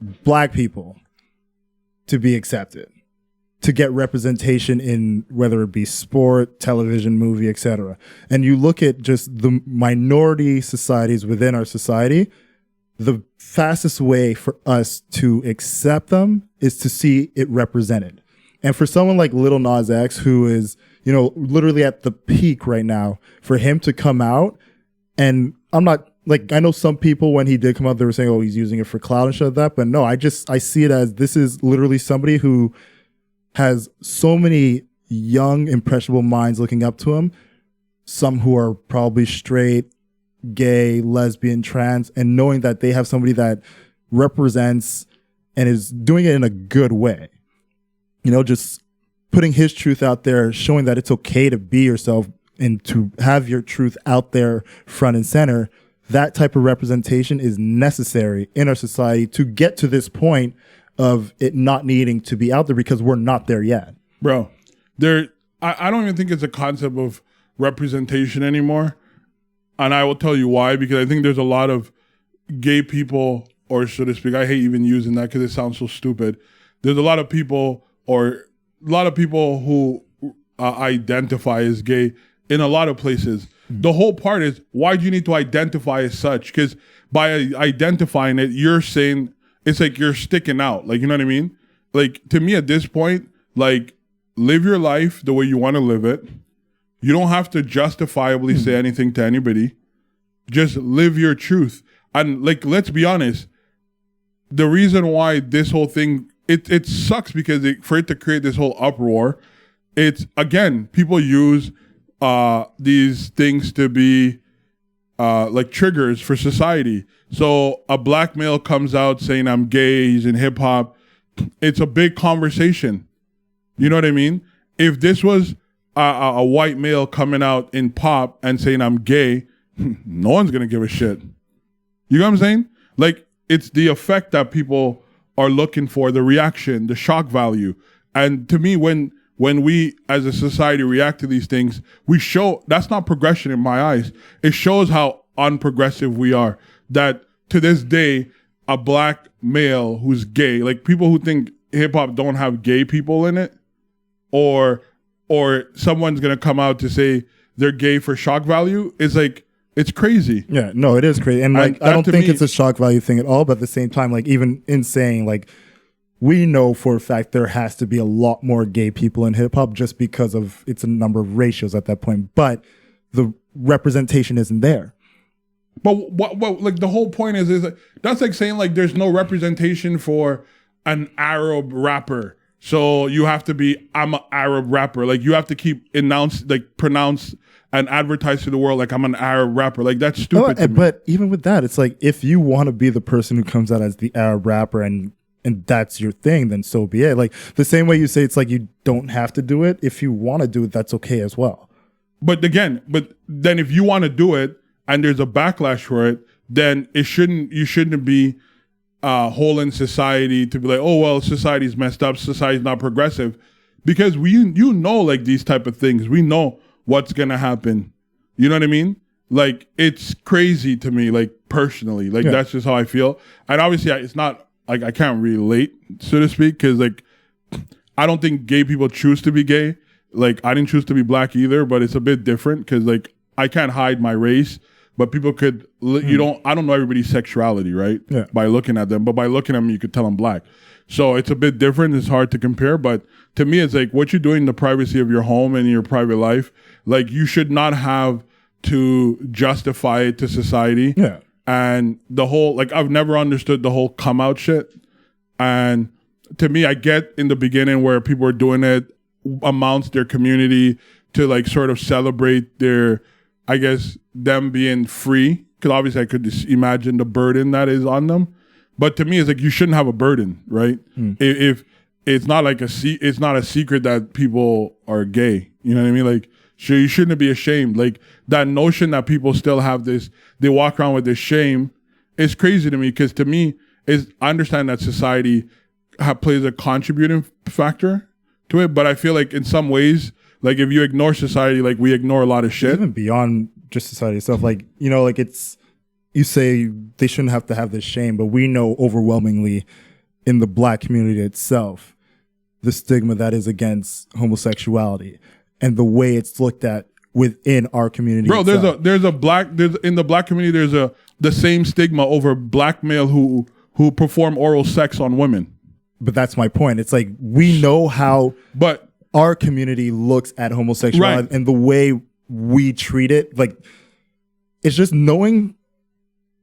black people to be accepted, to get representation in whether it be sport, television, movie, etc. And you look at just the minority societies within our society, the fastest way for us to accept them is to see it represented. And for someone like Lil Nas X, who is, you know, literally at the peak right now, for him to come out, and I'm not like, I know some people when he did come out, they were saying, oh, he's using it for clout and shit like that. But no, I see it as this is literally somebody who has so many young, impressionable minds looking up to him. Some who are probably straight, gay, lesbian, trans, and knowing that they have somebody that represents and is doing it in a good way. You know, just putting his truth out there, showing that it's okay to be yourself and to have your truth out there front and center. That type of representation is necessary in our society to get to this point of it not needing to be out there, because we're not there yet. Bro, I don't even think it's a concept of representation anymore. And I will tell you why, because I think there's a lot of gay people, or so to speak, I hate even using that because it sounds so stupid. There's a lot of people who identify as gay in a lot of places. The whole part is, why do you need to identify as such? Because by identifying it, you're saying, it's like you're sticking out. Like, you know what I mean? Like, to me at this point, like, live your life the way you want to live it. You don't have to justifiably say anything to anybody. Just live your truth. And like, let's be honest, the reason why this whole thing, it sucks because for it to create this whole uproar, it's, again, people use these things to be like triggers for society. So a black male comes out saying, I'm gay, he's in hip hop. It's a big conversation. You know what I mean? If this was a white male coming out in pop and saying, I'm gay, no one's going to give a shit. You know what I'm saying? Like, it's the effect that people are looking for, the reaction, the shock value. And to me, when we as a society react to these things, we show that's not progression in my eyes. It shows how unprogressive we are. That to this day, a black male who's gay, like people who think hip hop don't have gay people in it, or someone's gonna come out to say they're gay for shock value, is like, it's crazy. Yeah, no, it is crazy. And like, I don't think it's a shock value thing at all, but at the same time, like, even in saying, like, we know for a fact there has to be a lot more gay people in hip hop just because of it's a number of ratios at that point, but the representation isn't there. But what like the whole point is that's like saying like there's no representation for an Arab rapper. So you have to be, I'm an Arab rapper. Like, you have to keep pronounce and advertise to the world like I'm an Arab rapper. Like, that's stupid to me. But even with that, it's like, if you want to be the person who comes out as the Arab rapper and that's your thing, then so be it. Like, the same way you say it's like you don't have to do it. If you want to do it, that's okay as well. But then if you want to do it and there's a backlash for it, then you shouldn't be whole in society to be like, oh, well, society's messed up, society's not progressive. Because you know, like, these type of things, we know what's gonna happen. You know what I mean? Like, it's crazy to me, like, personally. Like, that's just how I feel. And obviously, it's not, like, I can't relate, so to speak, because, like, I don't think gay people choose to be gay. Like, I didn't choose to be black either, but it's a bit different because, like, I can't hide my race, but people could, I don't know everybody's sexuality, right? Yeah. By looking at them, but by looking at them, you could tell I'm black. So it's a bit different. It's hard to compare, but to me, it's like what you're doing in the privacy of your home and your private life, like, you should not have to justify it to society. Yeah. And the whole, like, I've never understood the whole come out shit. And to me, I get in the beginning where people are doing it amongst their community to, like, sort of celebrate their, I guess, them being free. Because obviously I could just imagine the burden that is on them. But to me, it's like, you shouldn't have a burden, right? If it's not like it's not a secret that people are gay. You know what I mean? Like, so you shouldn't be ashamed. Like, that notion that people still have this, they walk around with this shame, is crazy to me. Because to me, I understand that society plays a contributing factor to it, but I feel like in some ways, like, if you ignore society, like, we ignore a lot of shit. Even beyond just society itself, like, you know, like, it's, you say they shouldn't have to have this shame, but we know overwhelmingly in the black community itself, the stigma that is against homosexuality and the way it's looked at within our community. Bro, itself. there's in the black community, there's the same stigma over black male who perform oral sex on women. But that's my point. It's like, we know how our community looks at homosexuality, right, and the way we treat it. Like, it's just knowing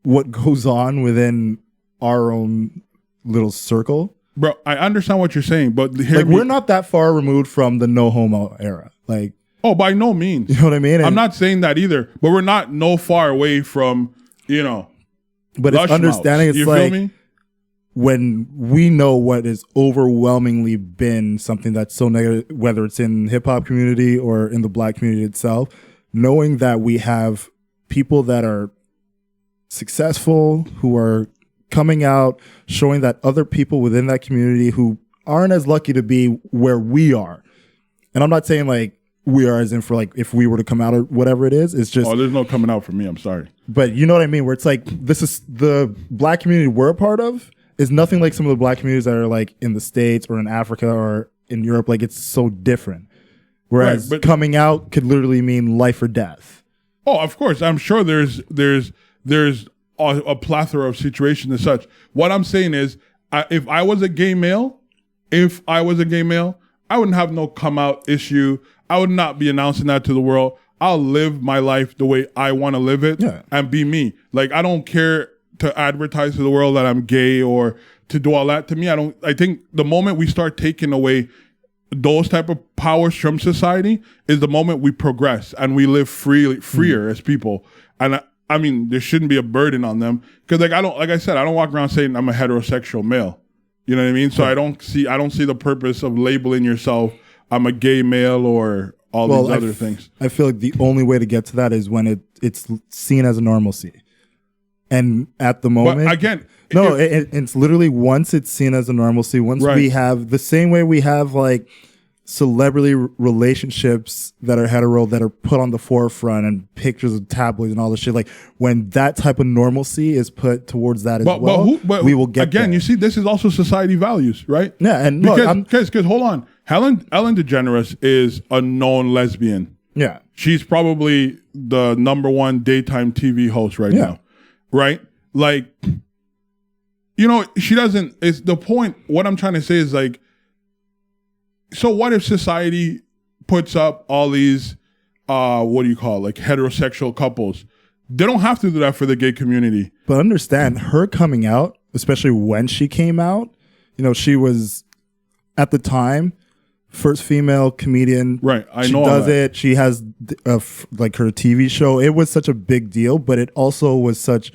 what goes on within our own little circle. Bro, I understand what you're saying, but we're not that far removed from the no homo era. Like, oh, by no means. You know what I mean? I'm not saying that either, but we're not no far away from, but it's understanding. It's you like, feel me? When we know what has overwhelmingly been something that's so negative, whether it's in hip hop community or in the Black community itself, knowing that we have people that are successful, who are coming out, showing that other people within that community who aren't as lucky to be where we are. And I'm not saying like we are as in for like if we were to come out or whatever it is. It's just, oh, there's no coming out for me. I'm sorry. But you know what I mean? Where it's like, this is the Black community we're a part of is nothing like some of the Black communities that are like in the States or in Africa or in Europe. Like, it's so different. Whereas coming out could literally mean life or death. Oh, of course. I'm sure there's a plethora of situations and such. What I'm saying is, if I was a gay male, I wouldn't have no come out issue. I would not be announcing that to the world. I'll live my life the way I want to live it and be me. Like, I don't care to advertise to the world that I'm gay or to do all that. To me, I think the moment we start taking away those type of powers from society is the moment we progress and we live freer as people. And I mean, there shouldn't be a burden on them, because like I don't walk around saying I'm a heterosexual male. You know what I mean? So I don't see the purpose of labeling yourself I'm a gay male or all these other things. I feel like the only way to get to that is when it's seen as a normalcy. And at the moment, but again, it's literally once it's seen as a normalcy, once we have the same way we have like celebrity relationships that are hetero that are put on the forefront and pictures of tabloids and all this shit. Like, when that type of normalcy is put towards that but we will get again. there. You see, this is also society values, right? Yeah, and because hold on, Ellen DeGeneres is a known lesbian. Yeah, she's probably the #1 daytime TV host right now, right? Like, she doesn't. It's the point. What I'm trying to say is like, so what if society puts up all these, like heterosexual couples? They don't have to do that for the gay community. But understand, her coming out, especially when she came out, she was at the time first female comedian. Right, she does it. She has like her TV show. It was such a big deal, but it also was such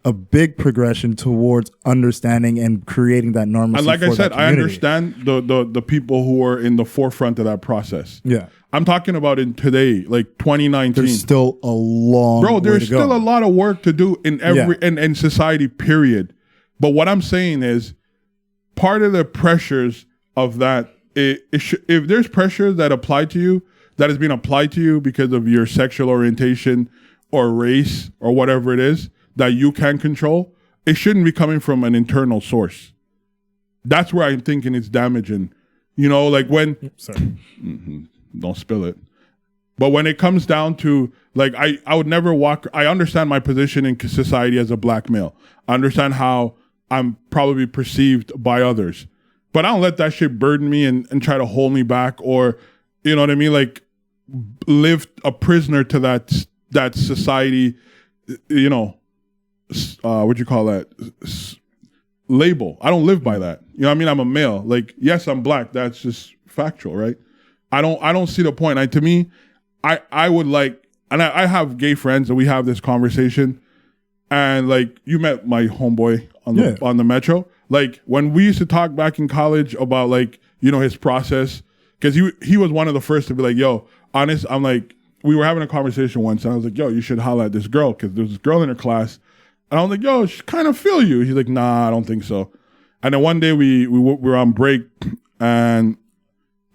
a big progression towards understanding and creating that normalcy. And like I said, I understand the people who are in the forefront of that process. Yeah. I'm talking about in today, like 2019. There's still a long way there's to still go. a lot of work to do in in society, period. But what I'm saying is, part of the pressures of that, if there's pressure that apply to you, that is being applied to you because of your sexual orientation or race or whatever it is, that you can control, it shouldn't be coming from an internal source. That's where I'm thinking it's damaging. Like when... Sorry. Don't spill it. But when it comes down to, like, I would never walk... I understand my position in society as a black male. I understand how I'm probably perceived by others. But I don't let that shit burden me and try to hold me back, or, you know what I mean? Like, live a prisoner to that society, what you call that label. I don't live by that. I'm a male. Like, yes, I'm black. That's just factual, right? I don't see the point. To me, I would like, and I have gay friends and we have this conversation, and like, you met my homeboy on the metro. Like, when we used to talk back in college about like, his process, because he was one of the first to be like, yo, honest, I'm like, we were having a conversation once and I was like, yo, you should holler at this girl, because there's this girl in her class. And I was like, yo, she kind of feel you. He's like, nah, I don't think so. And then one day we were on break and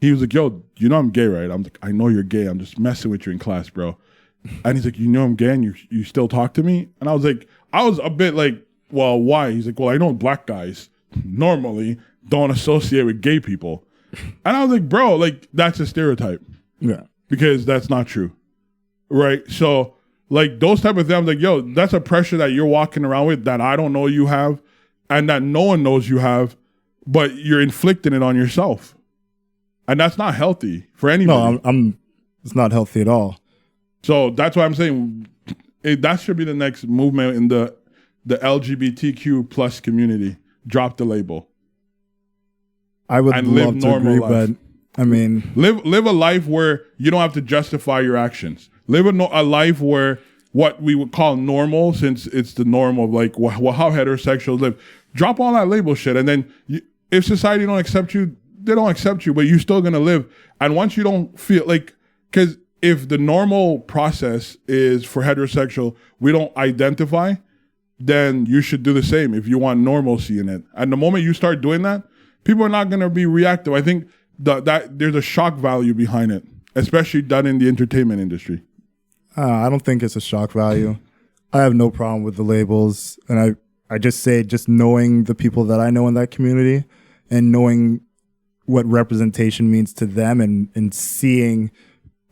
he was like, yo, I'm gay, right? I'm like, I know you're gay. I'm just messing with you in class, bro. And he's like, I'm gay and you still talk to me? And I was a bit like, well, why? He's like, well, I know black guys normally don't associate with gay people. And I was like, bro, like, that's a stereotype. Yeah. Because that's not true. Right? So, like, those type of things, I'm like, yo, that's a pressure that you're walking around with that I don't know you have and that no one knows you have, but you're inflicting it on yourself. And that's not healthy for anybody. No, it's not healthy at all. So that's why I'm saying that should be the next movement in the the LGBTQ plus community. Drop the label. I would And live love to normal agree, life. but I mean, Live a life where you don't have to justify your actions. Live a life where what we would call normal, since it's the norm of like how heterosexuals live. Drop all that label shit, and then if society don't accept you, they don't accept you, but you're still gonna live. And once you don't feel like, because if the normal process is for heterosexual, we don't identify, then you should do the same if you want normalcy in it. And the moment you start doing that, people are not gonna be reactive. I think that there's a shock value behind it, especially done in the entertainment industry. I don't think it's a shock value. I have no problem with the labels, and I just say just knowing the people that I know in that community and knowing what representation means to them and seeing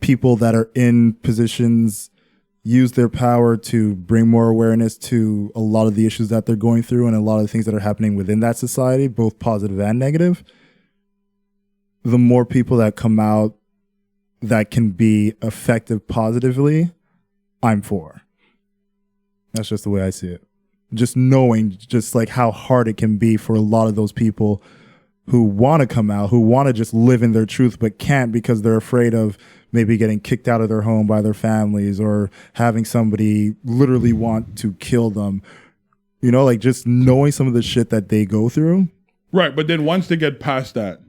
people that are in positions use their power to bring more awareness to a lot of the issues that they're going through and a lot of the things that are happening within that society, both positive and negative. The more people that come out that can be effective positively, I'm for. That's just the way I see it. Just knowing just like how hard it can be for a lot of those people who want to come out, who want to just live in their truth, but can't because they're afraid of maybe getting kicked out of their home by their families or having somebody literally want to kill them. You know, like just knowing some of the shit that they go through. Right, but then once they get past that,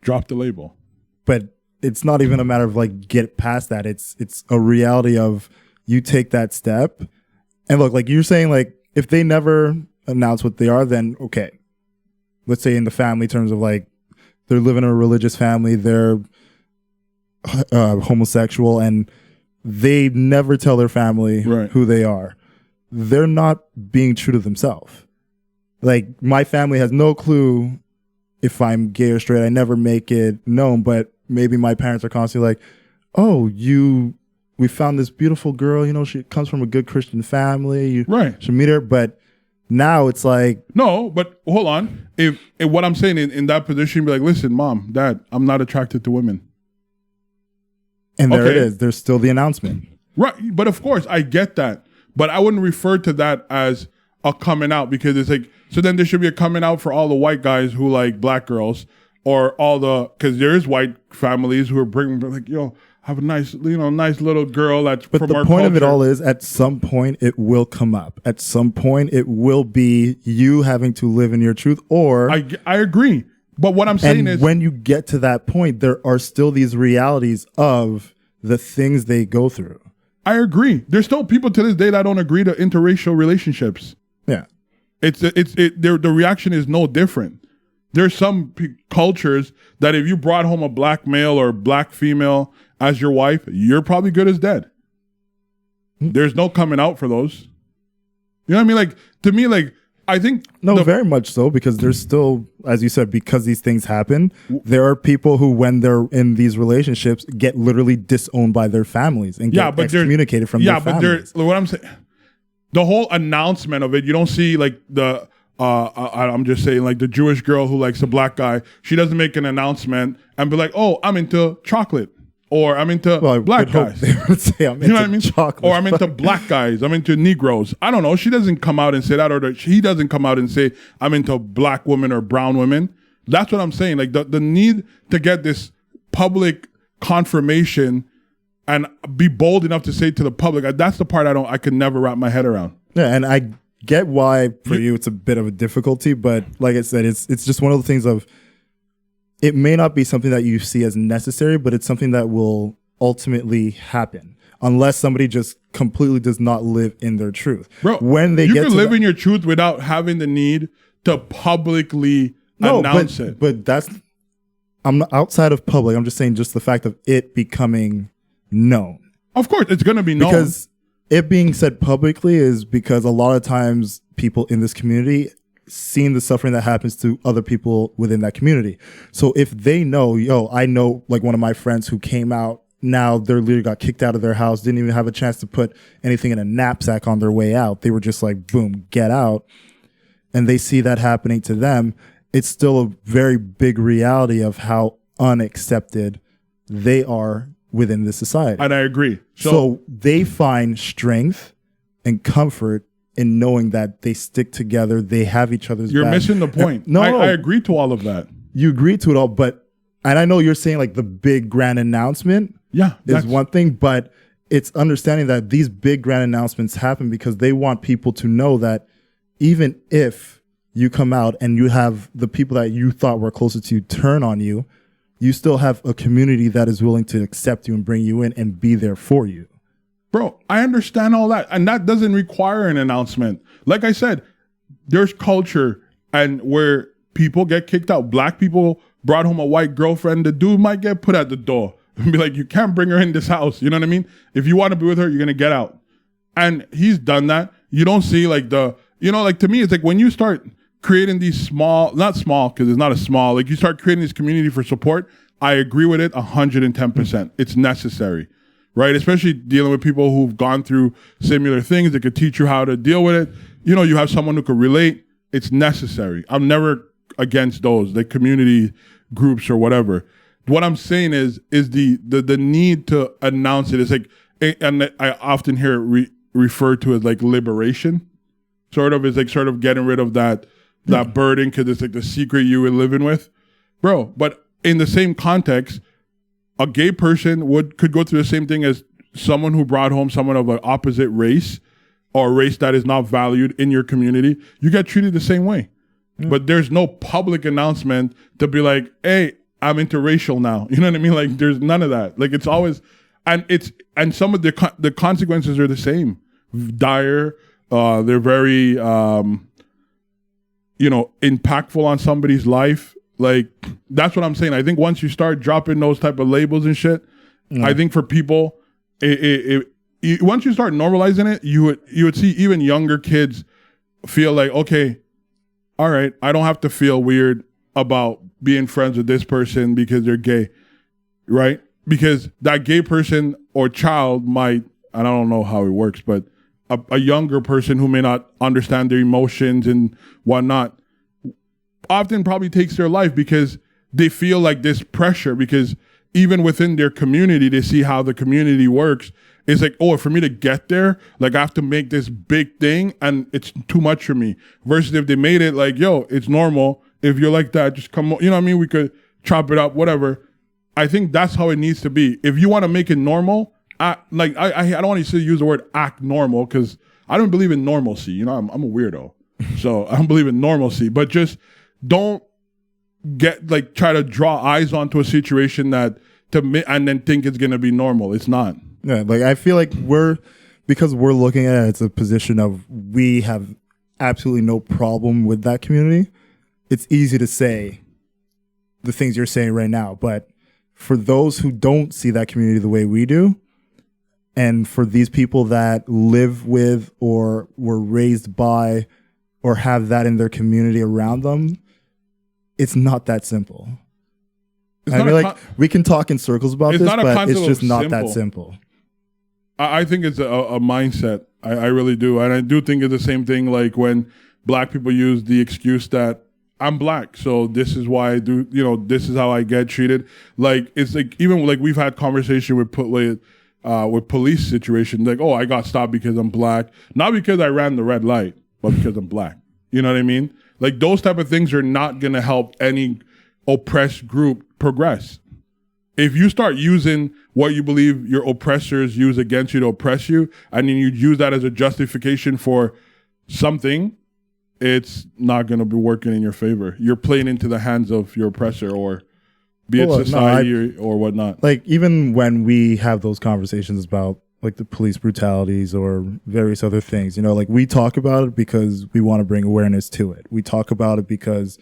drop the label. But it's not even a matter of like get past that. It's a reality of you take that step. And look, like you're saying, like if they never announce what they are, then okay. Let's say in the family terms of like they're living in a religious family, they're homosexual, and they never tell their family who they are. They're not being true to themselves. Like my family has no clue if I'm gay or straight. I never make it known, but maybe my parents are constantly like, oh, we found this beautiful girl, you know, she comes from a good Christian family. You should meet her. But now it's like, no, but hold on. If what I'm saying in that position, be like, listen, mom, dad, I'm not attracted to women. And there it is. There's still the announcement. Right. But of course, I get that. But I wouldn't refer to that as a coming out, because it's like, so then there should be a coming out for all the white guys who like black girls, or all because there's white families who are bringing like, yo, have a nice, nice little girl that's but from the our point culture. of it all is at some point it will come up. At some point it will be you having to live in your truth, or I agree. But what I'm saying is, when you get to that point, there are still these realities of the things they go through. I agree. There's still people to this day that don't agree to interracial relationships. Yeah. The reaction is no different. There's some cultures that if you brought home a black male or black female as your wife, you're probably good as dead. There's no coming out for those. You know what I mean? Like, to me, like, I think... No, very much so, because there's still, as you said, because these things happen, there are people who, when they're in these relationships, get literally disowned by their families and get excommunicated from their families. What I'm saying, the whole announcement of it, you don't see like the... I'm just saying, like the Jewish girl who likes a black guy, she doesn't make an announcement and be like, oh, I'm into chocolate, or I'm into black guys. They would say, I'm into chocolate. Or I'm into black guys, I'm into Negroes. I don't know. She doesn't come out and say that, or he doesn't come out and say, I'm into black women or brown women. That's what I'm saying. Like the need to get this public confirmation and be bold enough to say to the public, that's the part I could never wrap my head around. Yeah, and I get why for you it's a bit of a difficulty, but like I said, it's just one of the things of, it may not be something that you see as necessary, but it's something that will ultimately happen unless somebody just completely does not live in their truth. Bro, when they you can live in your truth without having the need to publicly announce it. But I'm not outside of public. I'm just saying just the fact of it becoming known. Of course, it's going to be known. Because it being said publicly is because a lot of times people in this community seen the suffering that happens to other people within that community. So if they know, I know like one of my friends who came out, now they're literally got kicked out of their house, didn't even have a chance to put anything in a knapsack on their way out. They were just like, boom, get out. And they see that happening to them. It's still a very big reality of how unaccepted they are within this society. And I agree. So they find strength and comfort in knowing that they stick together, they have each other's You're back. missing the point. No, I agree to all of that. You agree to it all, but, and I know you're saying like the big grand announcement is one thing, but it's understanding that these big grand announcements happen because they want people to know that even if you come out and you have the people that you thought were closer to you turn on you, you still have a community that is willing to accept you and bring you in and be there for you. Bro, I understand all that. And that doesn't require an announcement. Like I said, there's culture and where people get kicked out. Black people brought home a white girlfriend. The dude might get put at the door and be like, you can't bring her in this house. You know what I mean? If you want to be with her, you're going to get out. And he's done that. You don't see like to me, it's like when you start creating these small, not small, because it's not a small, like you start creating this community for support, I agree with it 110%. It's necessary, right? Especially dealing with people who've gone through similar things that could teach you how to deal with it. You know, you have someone who could relate. It's necessary. I'm never against those, the community groups or whatever. What I'm saying is the need to announce it is like, and I often hear it referred to as like liberation, sort of, is like sort of getting rid of that burden because it's like the secret you were living with, bro. But in the same context, a gay person could go through the same thing as someone who brought home someone of an opposite race or a race that is not valued in your community. You get treated the same way. But there's no public announcement to be like, hey, I'm interracial now. You know what I mean? Like there's none of that. Like it's always, and some of the consequences are the same. Dire, they're very, impactful on somebody's life. Like that's what I'm saying. I think once you start dropping those type of labels and shit, I think for people, once you start normalizing it, you would see even younger kids feel like, okay, all right, I don't have to feel weird about being friends with this person because they're gay, right? Because that gay person or child might, and I don't know how it works, but a younger person who may not understand their emotions and whatnot often probably takes their life because they feel like this pressure, because even within their community, they see how the community works. It's like, oh, for me to get there, like I have to make this big thing and it's too much for me. Versus if they made it like, yo, it's normal. If you're like that, just come on. You know what I mean? We could chop it up, whatever. I think that's how it needs to be. If you want to make it normal, I don't want to use the word act normal because I don't believe in normalcy. You know, I'm a weirdo. So I don't believe in normalcy, but just don't try to draw eyes onto a situation and then think it's going to be normal. It's not. Yeah, like I feel like because we're looking at it as a position of we have absolutely no problem with that community. It's easy to say the things you're saying right now, but for those who don't see that community the way we do, and for these people that live with or were raised by or have that in their community around them, it's not that simple. I mean, we can talk in circles about this, but it's just not that simple. I think it's a mindset. I really do. And I do think it's the same thing like when black people use the excuse that I'm black, so this is why I do, this is how I get treated. Like, it's like, even like we've had conversation with police situations, like, oh, I got stopped because I'm black. Not because I ran the red light, but because I'm black. You know what I mean? Like, those type of things are not going to help any oppressed group progress. If you start using what you believe your oppressors use against you to oppress you, and then you use that as a justification for something, it's not going to be working in your favor. You're playing into the hands of your oppressor, or be it society or whatnot. Like, even when we have those conversations about like the police brutalities or various other things, like we talk about it because we want to bring awareness to it. We talk about it because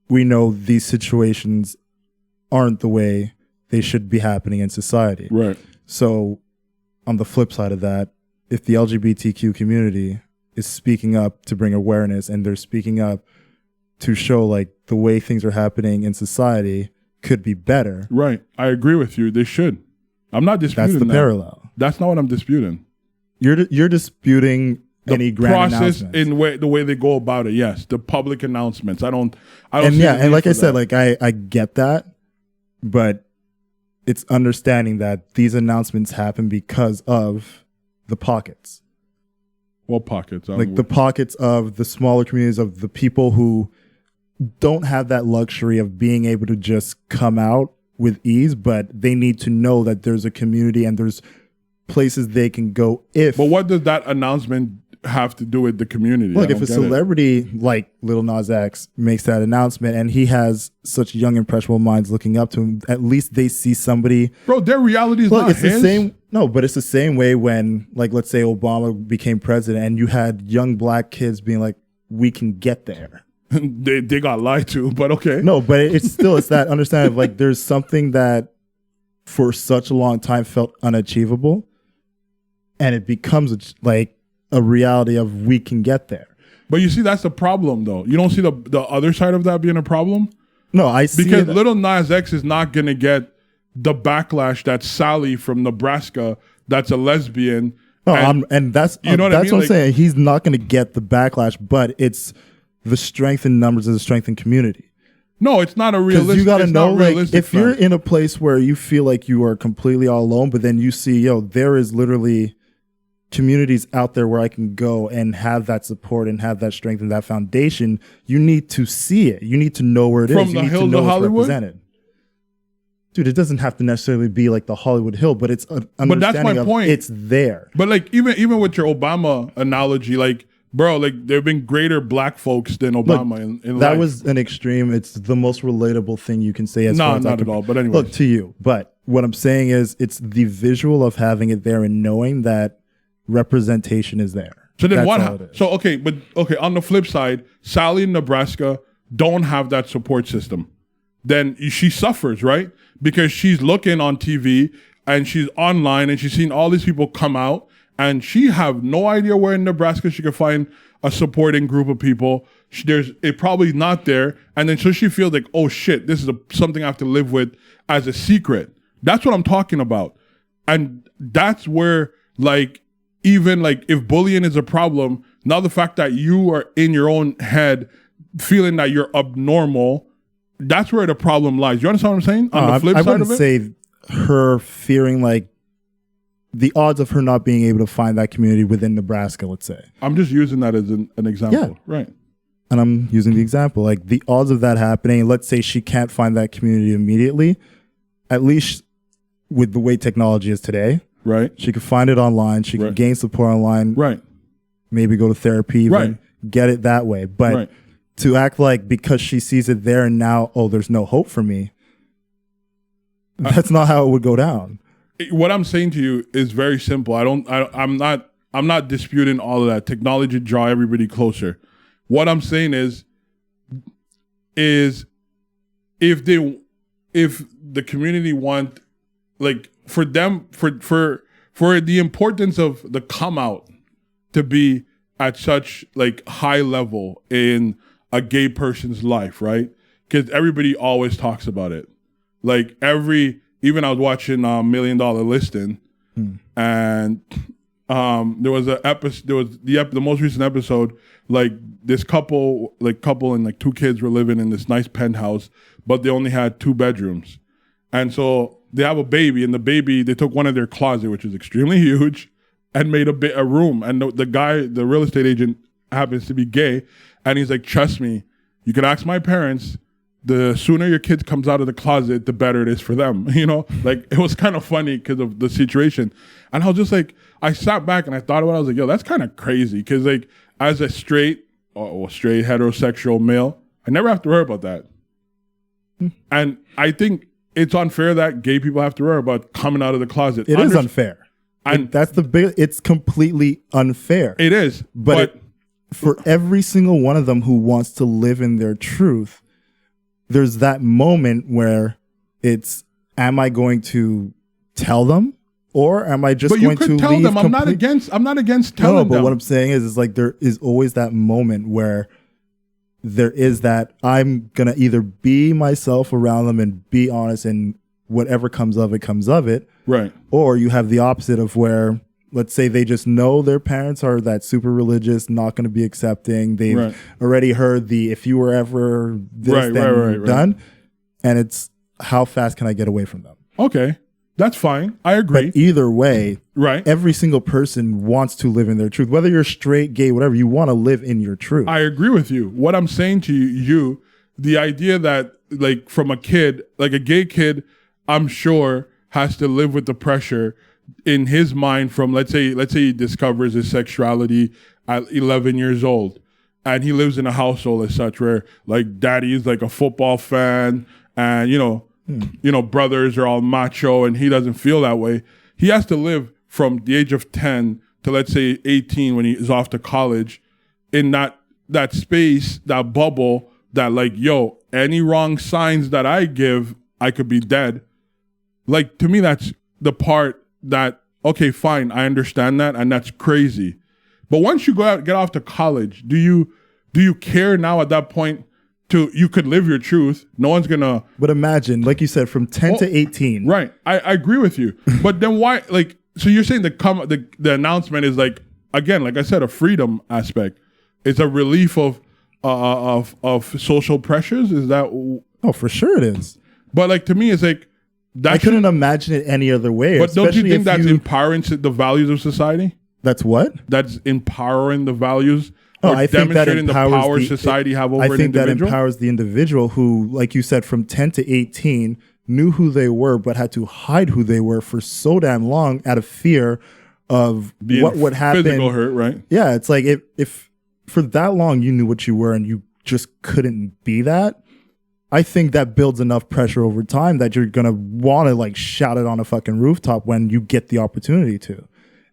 we know these situations aren't the way they should be happening in society. Right. So on the flip side of that, if the LGBTQ community is speaking up to bring awareness and they're speaking up to show like the way things are happening in society could be better. Right. I agree with you. They should. I'm not disputing that. That's the parallel. That's not what I'm disputing. You're disputing any grand process announcements. the way they go about it. Yes. The public announcements. I don't and see yeah, and like I said, that. like I get that, but it's understanding that these announcements happen because of the pockets. What pockets? Like the pockets of the smaller communities of the people who don't have that luxury of being able to just come out with ease, but they need to know that there's a community and there's places they can go if. But what does that announcement have to do with the community? Look, if a celebrity like Lil Nas X makes that announcement and he has such young impressionable minds looking up to him, at least they see somebody. Bro, their reality is not it's his. The same. No, but it's the same way when, like, let's say Obama became president and you had young black kids being like, we can get there. they got lied to, but okay. No, but it's that understanding of like there's something that for such a long time felt unachievable and it becomes like a reality of we can get there. But you see, that's the problem though. You don't see the other side of that being a problem? No, I see because Lil Nas X is not going to get the backlash that Sally from Nebraska, that's a lesbian. No, and that's you know what I mean? What I'm saying. He's not going to get the backlash, but it's the strength in numbers and the strength in community. No, it's not a realistic. You got to know, like, if you're in a place where you feel like you are completely all alone, but then you see, there is literally communities out there where I can go and have that support and have that strength and that foundation. You need to see it. You need to know where it is. From the hills of Hollywood. Dude, it doesn't have to necessarily be like the Hollywood Hill, but it's an understanding but that's my point. It's there. But like even with your Obama analogy, like bro, like there have been greater black folks than Obama in that life. Was an extreme. It's the most relatable thing you can say. Not at all. But anyway, look to you. But what I'm saying is, it's the visual of having it there and knowing that representation is there. So then what? So okay, on the flip side, Sally in Nebraska don't have that support system. Then she suffers, right? Because she's looking on TV and she's online and she's seen all these people come out and she have no idea where in Nebraska she could find a supporting group of people. It probably not there. And then so she feels like, oh shit, this is something I have to live with as a secret. That's what I'm talking about. And that's where like, even like if bullying is a problem, now the fact that you are in your own head feeling that you're abnormal, that's where the problem lies. You understand what I'm saying? On the flip side of it? I wouldn't say her fearing like the odds of her not being able to find that community within Nebraska, let's say. I'm just using that as an example. Yeah. Right. And I'm using the example. Like the odds of that happening, let's say she can't find that community immediately, at least with the way technology is today. Right. She could find it online. She could gain support online. Right. Maybe go to therapy. Even get it that way. But to act like because she sees it there and now, oh, there's no hope for me. That's not how it would go down. What I'm saying to you is very simple. I'm not disputing all of that. Technology draw everybody closer. What I'm saying is if the community want, like, for them, for the importance of the come out to be at such like high level in a gay person's life, right? Because everybody always talks about it. Like even I was watching $1 Million Listing, and there was the most recent episode. Like this couple and like two kids were living in this nice penthouse, but they only had 2 bedrooms, and so they have a baby, and they took one of their closet, which is extremely huge, and made a room. And the real estate agent happens to be gay, and he's like, trust me, you can ask my parents. The sooner your kid comes out of the closet, the better it is for them. You know, like it was kind of funny because of the situation. And I was just like, I sat back and I thought about it. I was like, yo, that's kind of crazy. Because like as a straight heterosexual male, I never have to worry about that. And I think it's unfair that gay people have to worry about coming out of the closet. It is unfair. And that's it's completely unfair. It is. But for every single one of them who wants to live in their truth, there's that moment where it's, am I going to tell them or am I just going to leave? But you could tell them. I'm not against telling them. But what I'm saying is like there is always that moment where there is that I'm going to either be myself around them and be honest and whatever comes of it. Right. Or you have the opposite of where, let's say they just know their parents are that super religious, not going to be accepting. They've already heard if you were ever this, then done. And it's how fast can I get away from them? Okay. That's fine. I agree. But either way, Right. every single person wants to live in their truth. Whether you're straight, gay, whatever, you want to live in your truth. I agree with you. What I'm saying to you, the idea that like from a kid, like a gay kid, I'm sure has to live with the pressure in his mind from let's say he discovers his sexuality at 11 years old, and he lives in a household as such where like daddy is like a football fan, and you know brothers are all macho, and he doesn't feel that way. He has to live from the age of 10 to let's say 18 when he is off to college in that space, that bubble, that like, yo, any wrong signs that I give, I could be dead. Like, to me, that's the part that, okay, fine, I understand that, and that's crazy. But once you get off to college, do you care now at that point you could live your truth? No one's gonna. But imagine, like you said, from 10 to 18. Right. I agree with you. But then why, like, so you're saying the announcement is like, again, like I said, a freedom aspect. It's a relief of social pressures. Is that? Oh, for sure it is. But like, to me, it's like, I couldn't imagine it any other way. But don't you think that's empowering the values of society? That's what? That's empowering the values. Oh, I think that empowers the power society have over an individual. I think that empowers the individual who, like you said, from 10 to 18 knew who they were, but had to hide who they were for so damn long out of fear of being what would happen. Physical hurt, right? Yeah, it's like if for that long you knew what you were and you just couldn't be that, I think that builds enough pressure over time that you're going to want to like shout it on a fucking rooftop when you get the opportunity to.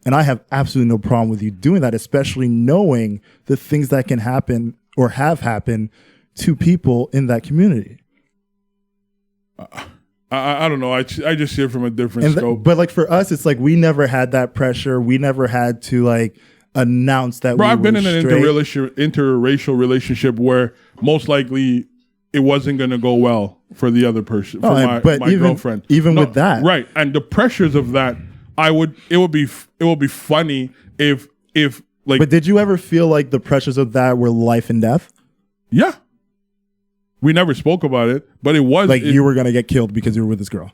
And I have absolutely no problem with you doing that, especially knowing the things that can happen or have happened to people in that community. I don't know. I just see it from a different scope. But like for us, it's like we never had that pressure. We never had to like announce that I've been in an interracial relationship where most likely it wasn't going to go well for the other person, for my girlfriend. Even with that. Right. And the pressures of that, it would be funny if like. But did you ever feel like the pressures of that were life and death? Yeah. We never spoke about it, but it was like you were going to get killed because you were with this girl.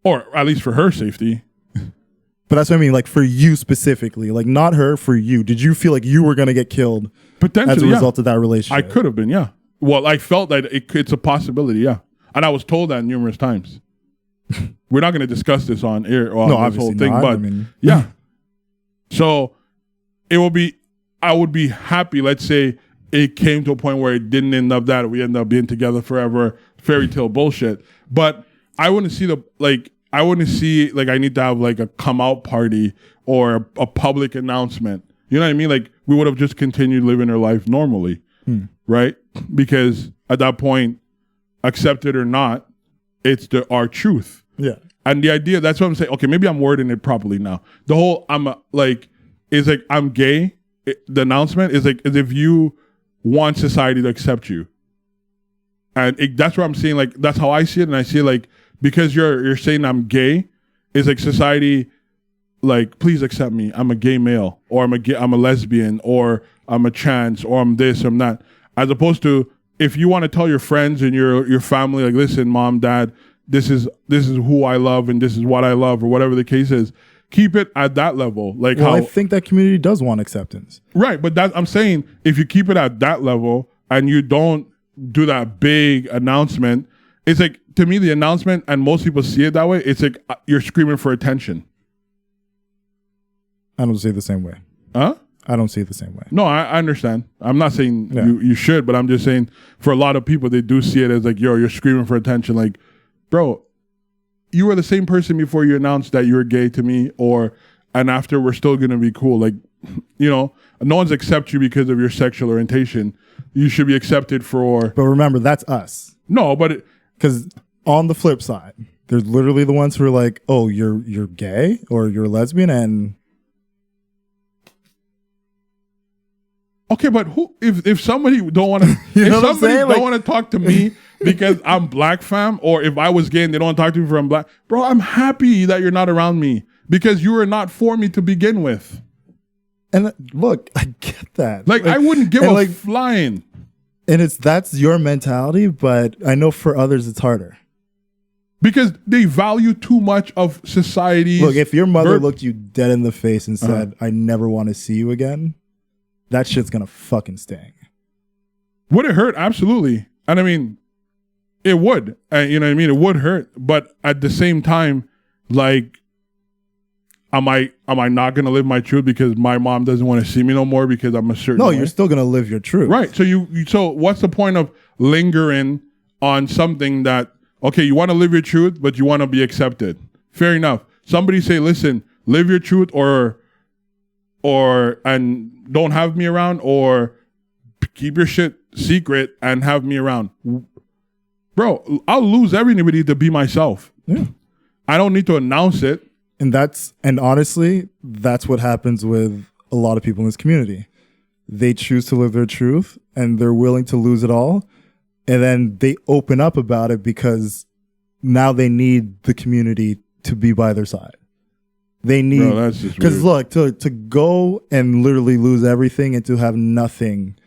Or at least for her safety. But that's what I mean, like for you specifically, like not her, for you. Did you feel like you were going to get killed potentially as a result of that relationship? I could have been, yeah. Well, I felt that it's a possibility, yeah. And I was told that numerous times. We're not going to discuss this on air or no, this whole thing, not. but yeah. So I would be happy, let's say it came to a point where it didn't end up that we end up being together forever, fairy tale bullshit. But I wouldn't see I need to have like a come out party or a public announcement. You know what I mean? Like we would have just continued living our life normally, right? Because at that point, accept it or not, it's our truth. Yeah. And the idea, that's what I'm saying. Okay, maybe I'm wording it properly now. The whole I'm gay. The announcement is like as if you want society to accept you, and that's what I'm saying. Like that's how I see it, and I see it like because you're saying I'm gay, is like society, like please accept me. I'm a gay male, or I'm a lesbian, or I'm a trans, or I'm this, or I'm that. As opposed to if you want to tell your friends and your family, like listen, mom, dad, this is who I love and this is what I love, or whatever the case is. Keep it at that level. Like I think that community does want acceptance. Right, but I'm saying if you keep it at that level and you don't do that big announcement, it's like, to me, the announcement, and most people see it that way, it's like you're screaming for attention. I don't see it the same way. Huh? I don't see it the same way. No, I understand. I'm not saying you should, but I'm just saying for a lot of people, they do see it as like, yo, you're screaming for attention. Like, bro, you were the same person before you announced that you were gay to me, and after we're still going to be cool. Like, you know, no one's accept you because of your sexual orientation. You should be accepted for. But remember, that's us. No, but because on the flip side, there's literally the ones who are like, oh, you're gay or you're lesbian, and okay, but who? If somebody don't want to, if somebody don't want to talk to me because I'm black, fam, or if I was gay and they don't want to talk to me because I'm black, bro, I'm happy that you're not around me because you were not for me to begin with. And look, I get that. Like I wouldn't give a flying. And that's your mentality, but I know for others it's harder. Because they value too much of society's... Look, if your mother looked you dead in the face and said, I never want to see you again, that shit's going to fucking sting. Would it hurt? Absolutely. And I mean, it would. You know what I mean? It would hurt. But at the same time, like, am I not going to live my truth because my mom doesn't want to see me no more because I'm a certain way? You're still going to live your truth. Right. So so what's the point of lingering on something that, okay, you want to live your truth, but you want to be accepted? Fair enough. Somebody say, listen, live your truth and don't have me around, or keep your shit secret and have me around. Bro, I'll lose everybody to be myself. Yeah. I don't need to announce it. And honestly, that's what happens with a lot of people in this community. They choose to live their truth and they're willing to lose it all. And then they open up about it because now they need the community to be by their side. They need, because look, to go and literally lose everything and to have nothing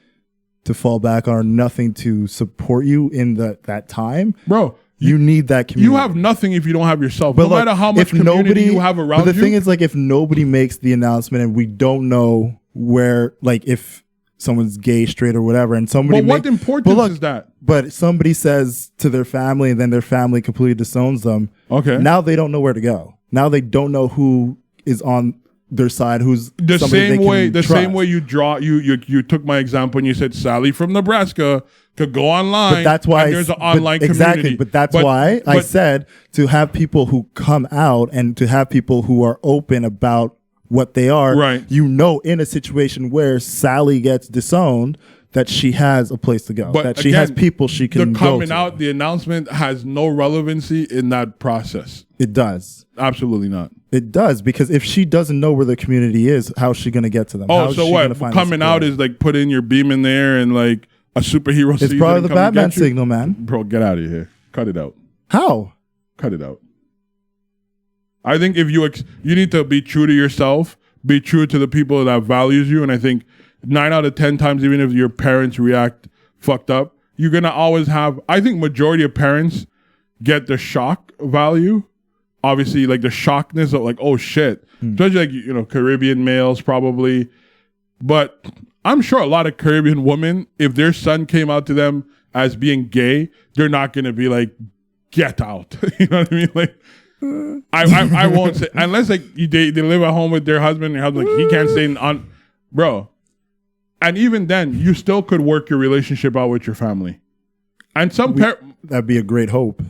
to fall back on, or nothing to support you in that time, bro. You need that community. You have nothing if you don't have yourself. But no matter how much community you have around you. But the thing is, like, if nobody makes the announcement and we don't know where, like, if someone's gay, straight, or whatever, and somebody... But what importance is that? But somebody says to their family, and then their family completely disowns them. Okay. Now they don't know where to go. Now they don't know who is on their side, who's the same way you draw. You took my example and you said Sally from Nebraska could go online. But that's why there's an online community. Exactly. But that's why I said to have people who come out and to have people who are open about what they are. Right. You know, in a situation where Sally gets disowned, that she has a place to go. But that she has people she can go to. The coming out, the announcement has no relevancy in that process. It does. Absolutely not. It does, because if she doesn't know where the community is, how's she going to get to them? Oh, so what? Coming out is like putting your beam in there and like a superhero. It's probably the Batman signal, man. Bro, get out of here. Cut it out. How? Cut it out. I think if you need to be true to yourself, be true to the people that values you, and I think 9 out of 10 times, even if your parents react fucked up, you're gonna always have. I think majority of parents get the shock value. Obviously, like the shockness of like, oh shit, especially like Caribbean males probably, but I'm sure a lot of Caribbean women, if their son came out to them as being gay, they're not gonna be like, get out. You know what I mean? Like, I won't say, unless like they live at home with their husband, and your husband like, he can't stay on, bro. And even then, you still could work your relationship out with your family. And that'd be a great hope.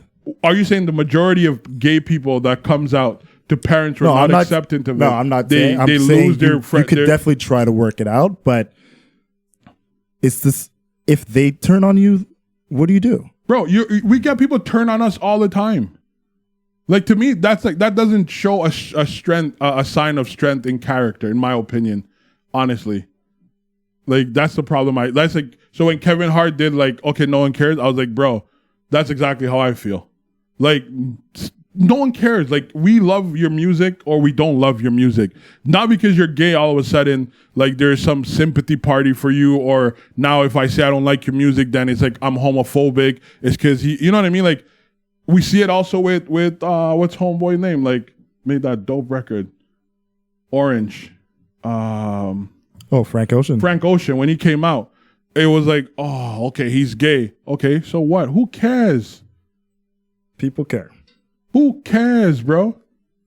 Are you saying the majority of gay people that comes out to parents were not accepting of it? No, I'm not saying. They lose their friend. You could definitely try to work it out, but it's this. If they turn on you, what do you do, bro? We get people turn on us all the time. Like, to me, that's like, that doesn't show a strength, a sign of strength in character, in my opinion. Honestly, like that's the problem. That's like, so when Kevin Hart did like, okay, no one cares, I was like, bro, that's exactly how I feel. Like, no one cares. Like, we love your music or we don't love your music. Not because you're gay, all of a sudden, like there's some sympathy party for you, or now if I say I don't like your music, then it's like I'm homophobic. It's because you know what I mean? Like, we see it also with what's homeboy name? Like, made that dope record, Orange. Frank Ocean. Frank Ocean, when he came out, it was like, oh, okay, he's gay. Okay, so what? Who cares? People care. Who cares, bro?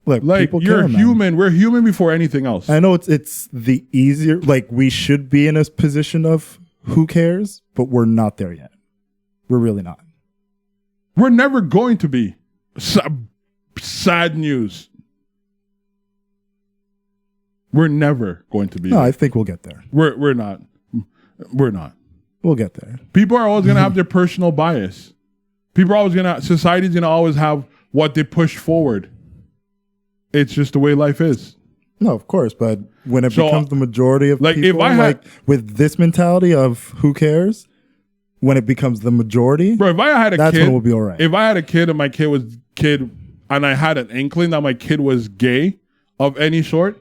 Look, like, people you're care, human. Man. We're human before anything else. I know it's the easier, like, we should be in a position of who cares, but we're not there yet. We're really not. We're never going to be. Sad news. We're never going to be. No, I think we'll get there. We're not. We're not. We'll get there. People are always going to have their personal bias. People are always society's going to always have what they push forward. It's just the way life is. No, of course, but when it becomes the majority of people, with this mentality of who cares, when it becomes the majority, bro, if I had a that's kid, when we'll be all right. If I had a kid and my kid was and I had an inkling that my kid was gay of any sort,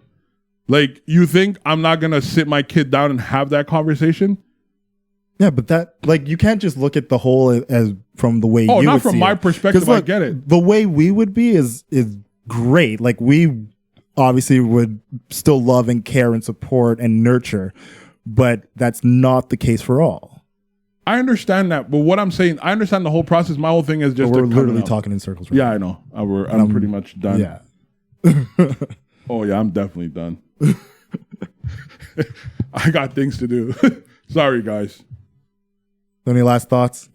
like, you think I'm not going to sit my kid down and have that conversation? Yeah, but that like you can't just look at the whole as from the way you not would from see my it. perspective. 'Cause, I look, get it. The way we would be is great. Like we obviously would still love and care and support and nurture, but that's not the case for all. I understand that, but what I'm saying, I understand the whole process. My whole thing is just We're they're coming literally up. talking in circles. Right Yeah, I know. I'm pretty much done. Yeah. Oh yeah, I'm definitely done. I got things to do. Sorry, guys. Any last thoughts?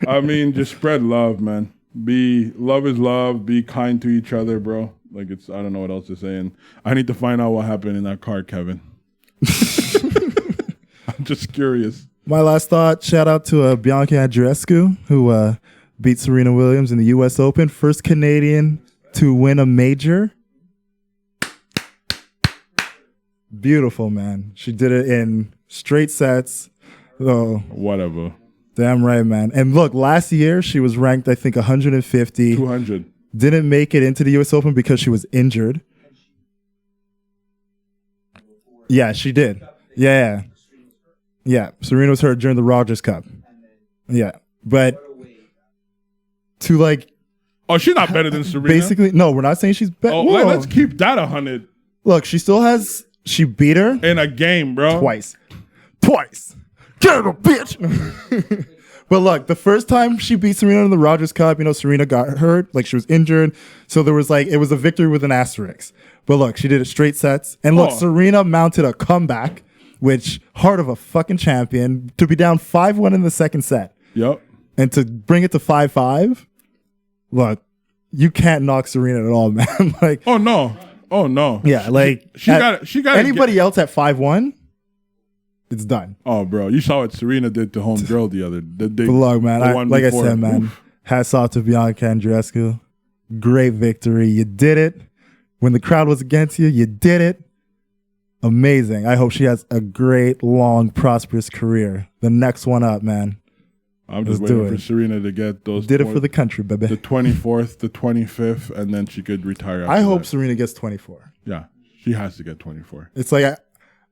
I mean, just spread love, man. Love is love. Be kind to each other, bro. Like I don't know what else to say. And I need to find out what happened in that car, Kevin. I'm just curious. My last thought, shout out to Bianca Andreescu, who beat Serena Williams in the U.S. Open. First Canadian to win a major. Beautiful, man. She did it in straight sets. Oh, Whatever. damn right, man. And look, last year she was ranked, I think, 150. 200. Didn't make it into the U.S. Open because she was injured. Yeah, she did. Yeah. Yeah. Serena was hurt during the Rogers Cup. Yeah. But to like... Oh, she's not better than Serena. Basically, no, we're not saying she's better. Oh, let's keep that 100. Look, she still has... She beat her In a game, bro. twice. Get her, bitch. But look, the first time she beat Serena in the Rogers Cup, Serena got hurt, like she was injured. So there was it was a victory with an asterisk. But look, she did it straight sets. And look, Serena mounted a comeback, which heart of a fucking champion, to be down 5-1 in the second set. Yep. And to bring it to 5-5. Look, you can't knock Serena at all, man. Like, oh no. Yeah, like she got anybody else at 5-1, it's done. Oh, bro, you saw what Serena did to homegirl the other. But look, man, like I said, man, Oof. hats off to Bianca Andreescu. Great victory. You did it. When the crowd was against you, you did it. Amazing. I hope she has a great, long, prosperous career. The next one up, man. I'm just waiting for Serena to get those. Did it for the country, baby. The 24th, the 25th, and then she could retire. I hope that. Serena gets 24. Yeah, she has to get 24. It's like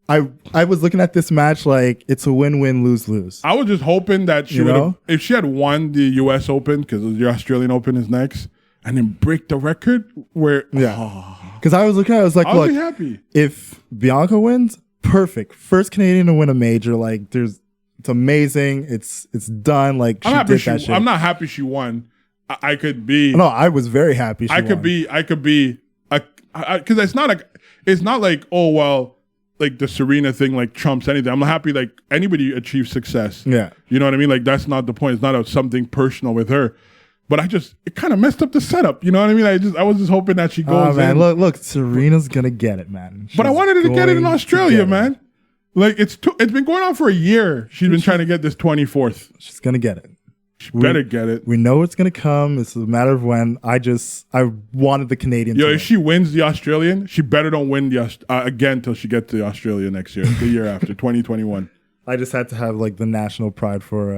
I was looking at this match like it's a win-win, lose-lose. I was just hoping that she would have, if she had won the U.S. Open, because the Australian Open is next, and then break the record where. Yeah. Because I was looking at it, I was like, I'll look, be happy. If Bianca wins, perfect. First Canadian to win a major. Like, it's amazing. It's done. Like, she did that shit. I'm not happy she won. I could be. No, I was very happy she I won. could be. Because it's not like, oh, well, like the Serena thing like trumps anything. I'm happy like anybody achieves success. Yeah. You know what I mean? Like that's not the point. It's not something personal with her. But it kind of messed up the setup. You know what I mean? I was just hoping that she goes in. Look, Serena's gonna get it, man. But I wanted her to get it in Australia, man. Like it's been going on for a year. She's been trying to get this 24th. She's gonna get it. She better get it. We know it's gonna come. It's a matter of when. I wanted the Canadian. Yo, if she wins the Australian, she better don't win the again till she gets to Australia next year, the year after 2021. I just had to have like the national pride for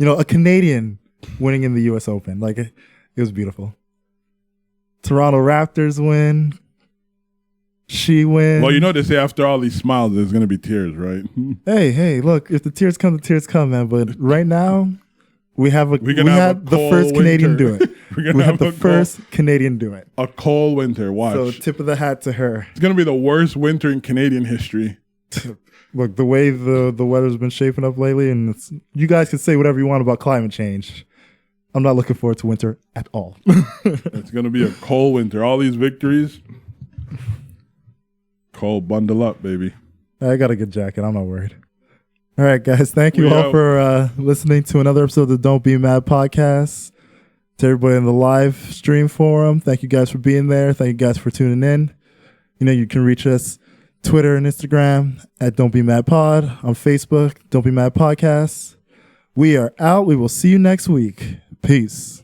a Canadian winning in the U.S. Open. Like it was beautiful. Toronto Raptors win. She wins. Well, you know they say after all these smiles, there's gonna be tears, right? Hey, look, if the tears come, man. But right now, we had the first Canadian do it. We had the first Canadian do it. A cold winter. Watch. So tip of the hat to her. It's gonna be the worst winter in Canadian history. Look, the way the weather's been shaping up lately, and you guys can say whatever you want about climate change. I'm not looking forward to winter at all. It's gonna be a cold winter. All these victories. Cold, bundle up, baby. I got a good jacket. I'm not worried. All right, guys. Thank you all for listening to another episode of the Don't Be Mad podcast. To everybody in the live stream forum, thank you guys for being there. Thank you guys for tuning in. You can reach us Twitter and Instagram at Don't Be Mad Pod. On Facebook, Don't Be Mad Podcast. We are out. We will see you next week. Peace.